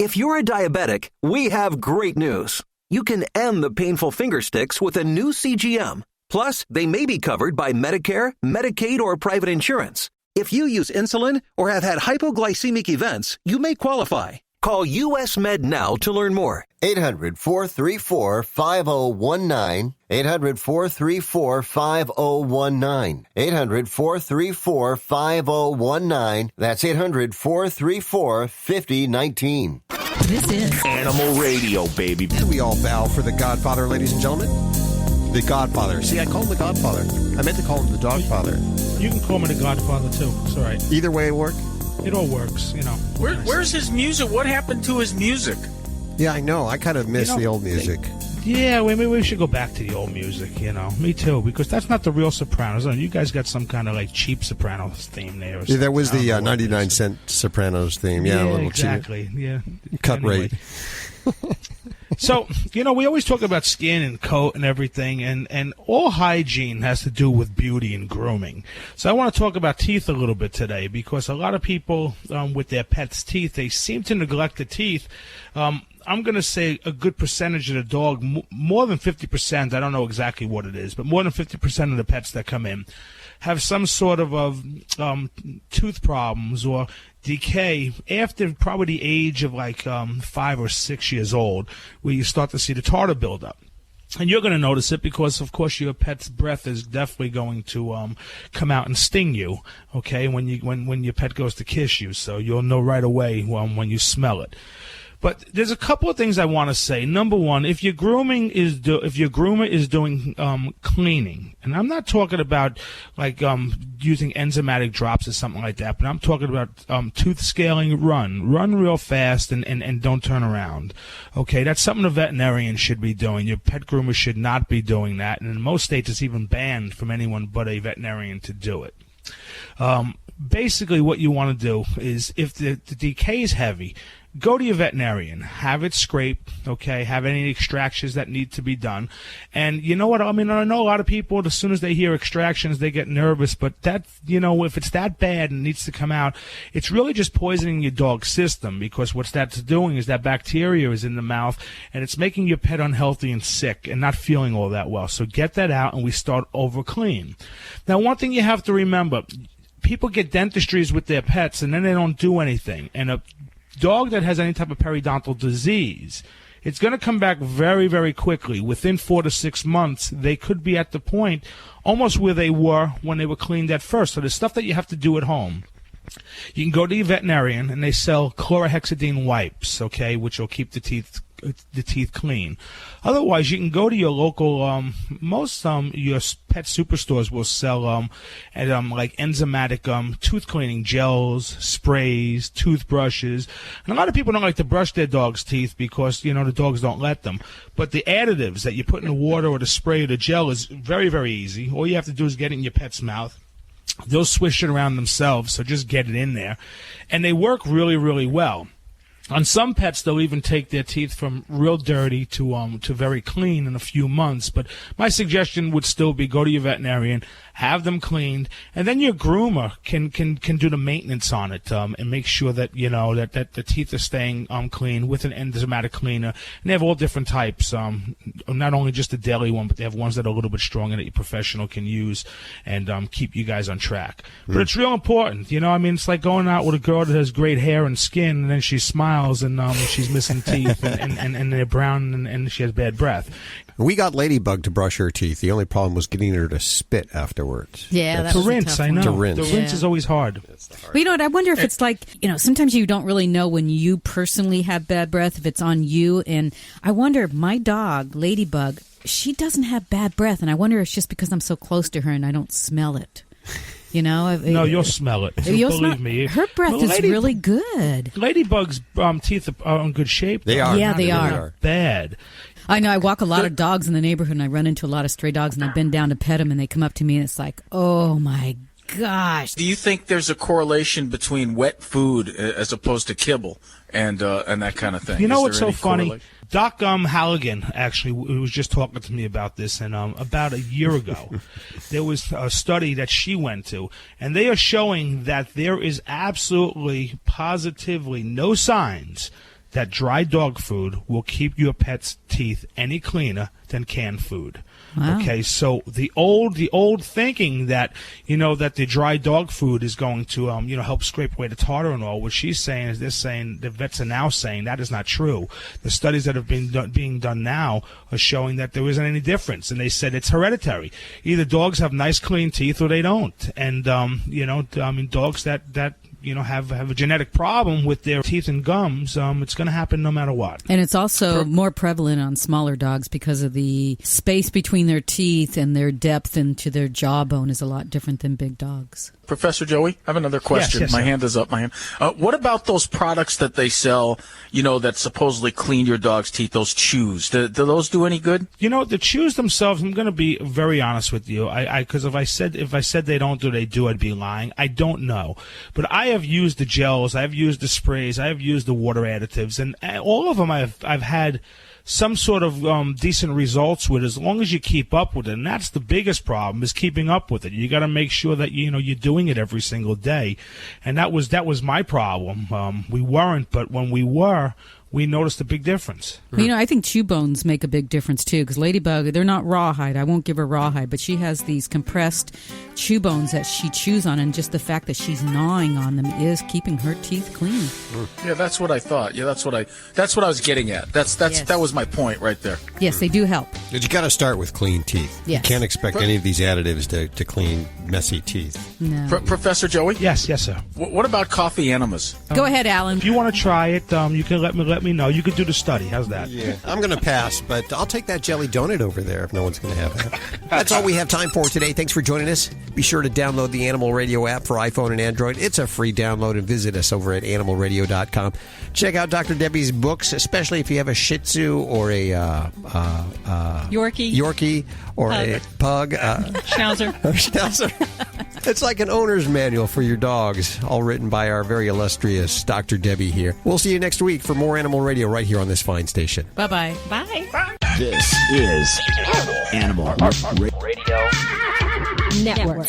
If you're a diabetic, we have great news. You can end the painful finger sticks with a new CGM. Plus, they may be covered by Medicare, Medicaid, or private insurance. If you use insulin or have had hypoglycemic events, you may qualify. Call US Med now to learn more. 800-434-5019. 800-434-5019. 800-434-5019. That's 800-434-5019. This is Animal Radio, baby. And we all bow for the Godfather, ladies and gentlemen. The Godfather. See, I call him the Godfather. I meant to call him the Dogfather. You can call me the Godfather, too. It's all right. Either way it works. It all works, Where's his music? What happened to his music? Yeah, I know. I kind of miss the old music. Yeah, maybe we should go back to the old music, Me too, because that's not the real Sopranos. You guys got some kind of cheap Sopranos theme there. Or yeah, that was the 99-cent Sopranos theme. Yeah, a little exactly. cheap. Yeah. Cut rate. So, we always talk about skin and coat and everything, and all hygiene has to do with beauty and grooming. So I want to talk about teeth a little bit today, because a lot of people with their pets' teeth, they seem to neglect the teeth. I'm going to say a good percentage of the dog, more than 50%, I don't know exactly what it is, but more than 50% of the pets that come in have some sort of tooth problems or decay after probably the age of like 5 or 6 years old, where you start to see the tartar buildup. And you're going to notice it because, of course, your pet's breath is definitely going to come out and sting you, okay, when your pet goes to kiss you. So you'll know right away when you smell it. But there's a couple of things I want to say. Number one, if your groomer is doing cleaning, and I'm not talking about like using enzymatic drops or something like that, but I'm talking about tooth scaling. Run real fast and don't turn around. Okay, that's something a veterinarian should be doing. Your pet groomer should not be doing that, and in most states it's even banned from anyone but a veterinarian to do it. Basically, what you want to do is, if the decay is heavy, go to your veterinarian, have it scraped, okay, have any extractions that need to be done. And you know what, I mean, I know a lot of people, as soon as they hear extractions, they get nervous, but that, if it's that bad and needs to come out, it's really just poisoning your dog's system, because what that's doing is that bacteria is in the mouth, and it's making your pet unhealthy and sick and not feeling all that well. So get that out, and we start over clean. Now, one thing you have to remember, people get dentistries with their pets, and then they don't do anything. And a dog that has any type of periodontal disease, it's going to come back very, very quickly. Within 4 to 6 months, they could be at the point almost where they were when they were cleaned at first. So there's stuff that you have to do at home. You can go to your veterinarian, and they sell chlorhexidine wipes, okay, which will keep the teeth clean. Otherwise, you can go to your local, most your pet superstores will sell like enzymatic tooth cleaning gels, sprays, toothbrushes. And a lot of people don't like to brush their dog's teeth because, the dogs don't let them. But the additives that you put in the water or the spray or the gel is very, very easy. All you have to do is get it in your pet's mouth. They'll swish it around themselves, so just get it in there. And they work really, really well. On some pets, they'll even take their teeth from real dirty to very clean in a few months. But my suggestion would still be, go to your veterinarian, have them cleaned, and then your groomer can do the maintenance on it and make sure that that the teeth are staying clean with an enzymatic cleaner. And they have all different types, not only just the daily one, but they have ones that are a little bit stronger that your professional can use and keep you guys on track. But it's real important, it's like going out with a girl that has great hair and skin, and then she smiles and she's missing teeth and they're brown and she has bad breath. We got Ladybug to brush her teeth. The only problem was getting her to spit afterwards. Yeah, that's to rinse. I know. To rinse. The rinse is always hard. Well, I wonder if it's like, sometimes you don't really know when you personally have bad breath, if it's on you. And I wonder, my dog, Ladybug, she doesn't have bad breath. And I wonder if it's just because I'm so close to her and I don't smell it. No, you'll smell it. Believe me. Her breath is really good. Ladybug's teeth are in good shape. They are. Yeah, they are. Not bad. I know. I walk a lot of dogs in the neighborhood, and I run into a lot of stray dogs, and I've been down to pet them, and they come up to me, and it's like, oh, my gosh. Do you think there's a correlation between wet food as opposed to kibble and that kind of thing? You know what's so funny? Doc Halligan actually was just talking to me about this, and about a year ago, there was a study that she went to, and they are showing that there is absolutely, positively no signs that dry dog food will keep your pet's teeth any cleaner than canned food. Wow. Okay, so the old thinking that that the dry dog food is going to help scrape away the tartar and all. What she's saying is the vets are now saying that is not true. The studies that have been being done now are showing that there isn't any difference, and they said it's hereditary. Either dogs have nice clean teeth or they don't, and dogs that have a genetic problem with their teeth and gums, it's going to happen no matter what. And it's also more prevalent on smaller dogs because of the space between their teeth, and their depth into their jawbone is a lot different than big dogs. Professor Joey, I have another question. Yes, my sir. hand is up. What about those products that they sell, that supposedly clean your dog's teeth, those chews? Do those do any good? The chews themselves, I'm going to be very honest with you. Because if I said they don't do, they do, I'd be lying. I don't know. But I have used the gels, I have used the sprays, I have used the water additives, and all of them I've had some sort of decent results with, as long as you keep up with it. And that's the biggest problem, is keeping up with it. You got to make sure that you're doing it every single day. And that was my problem. We weren't, but when we were, we noticed a big difference. I think chew bones make a big difference too, because Ladybug, they're not rawhide. I won't give her rawhide, but she has these compressed chew bones that she chews on, and just the fact that she's gnawing on them is keeping her teeth clean. Yeah, that's what I thought. Yeah, that's what I was getting at. That was my point right there. Yes, they do help. But you got to start with clean teeth. Yes. You can't expect any of these additives to clean messy teeth. No. Professor Joey? Yes, sir. What about coffee enemas? Go ahead, Alan. If you want to try it, you can let me know. You could do the study. How's that? Yeah, I'm going to pass, but I'll take that jelly donut over there if no one's going to have that. That's all we have time for today. Thanks for joining us. Be sure to download the Animal Radio app for iPhone and Android. It's a free download, and visit us over at animalradio.com. Check out Dr. Debbie's books, especially if you have a Shih Tzu or a Yorkie or a pug. Schnauzer. Schnauzer. It's like an owner's manual for your dogs, all written by our very illustrious Dr. Debbie here. We'll see you next week for more Animal Radio right here on this fine station. Bye-bye. Bye. This is Animal Radio Network.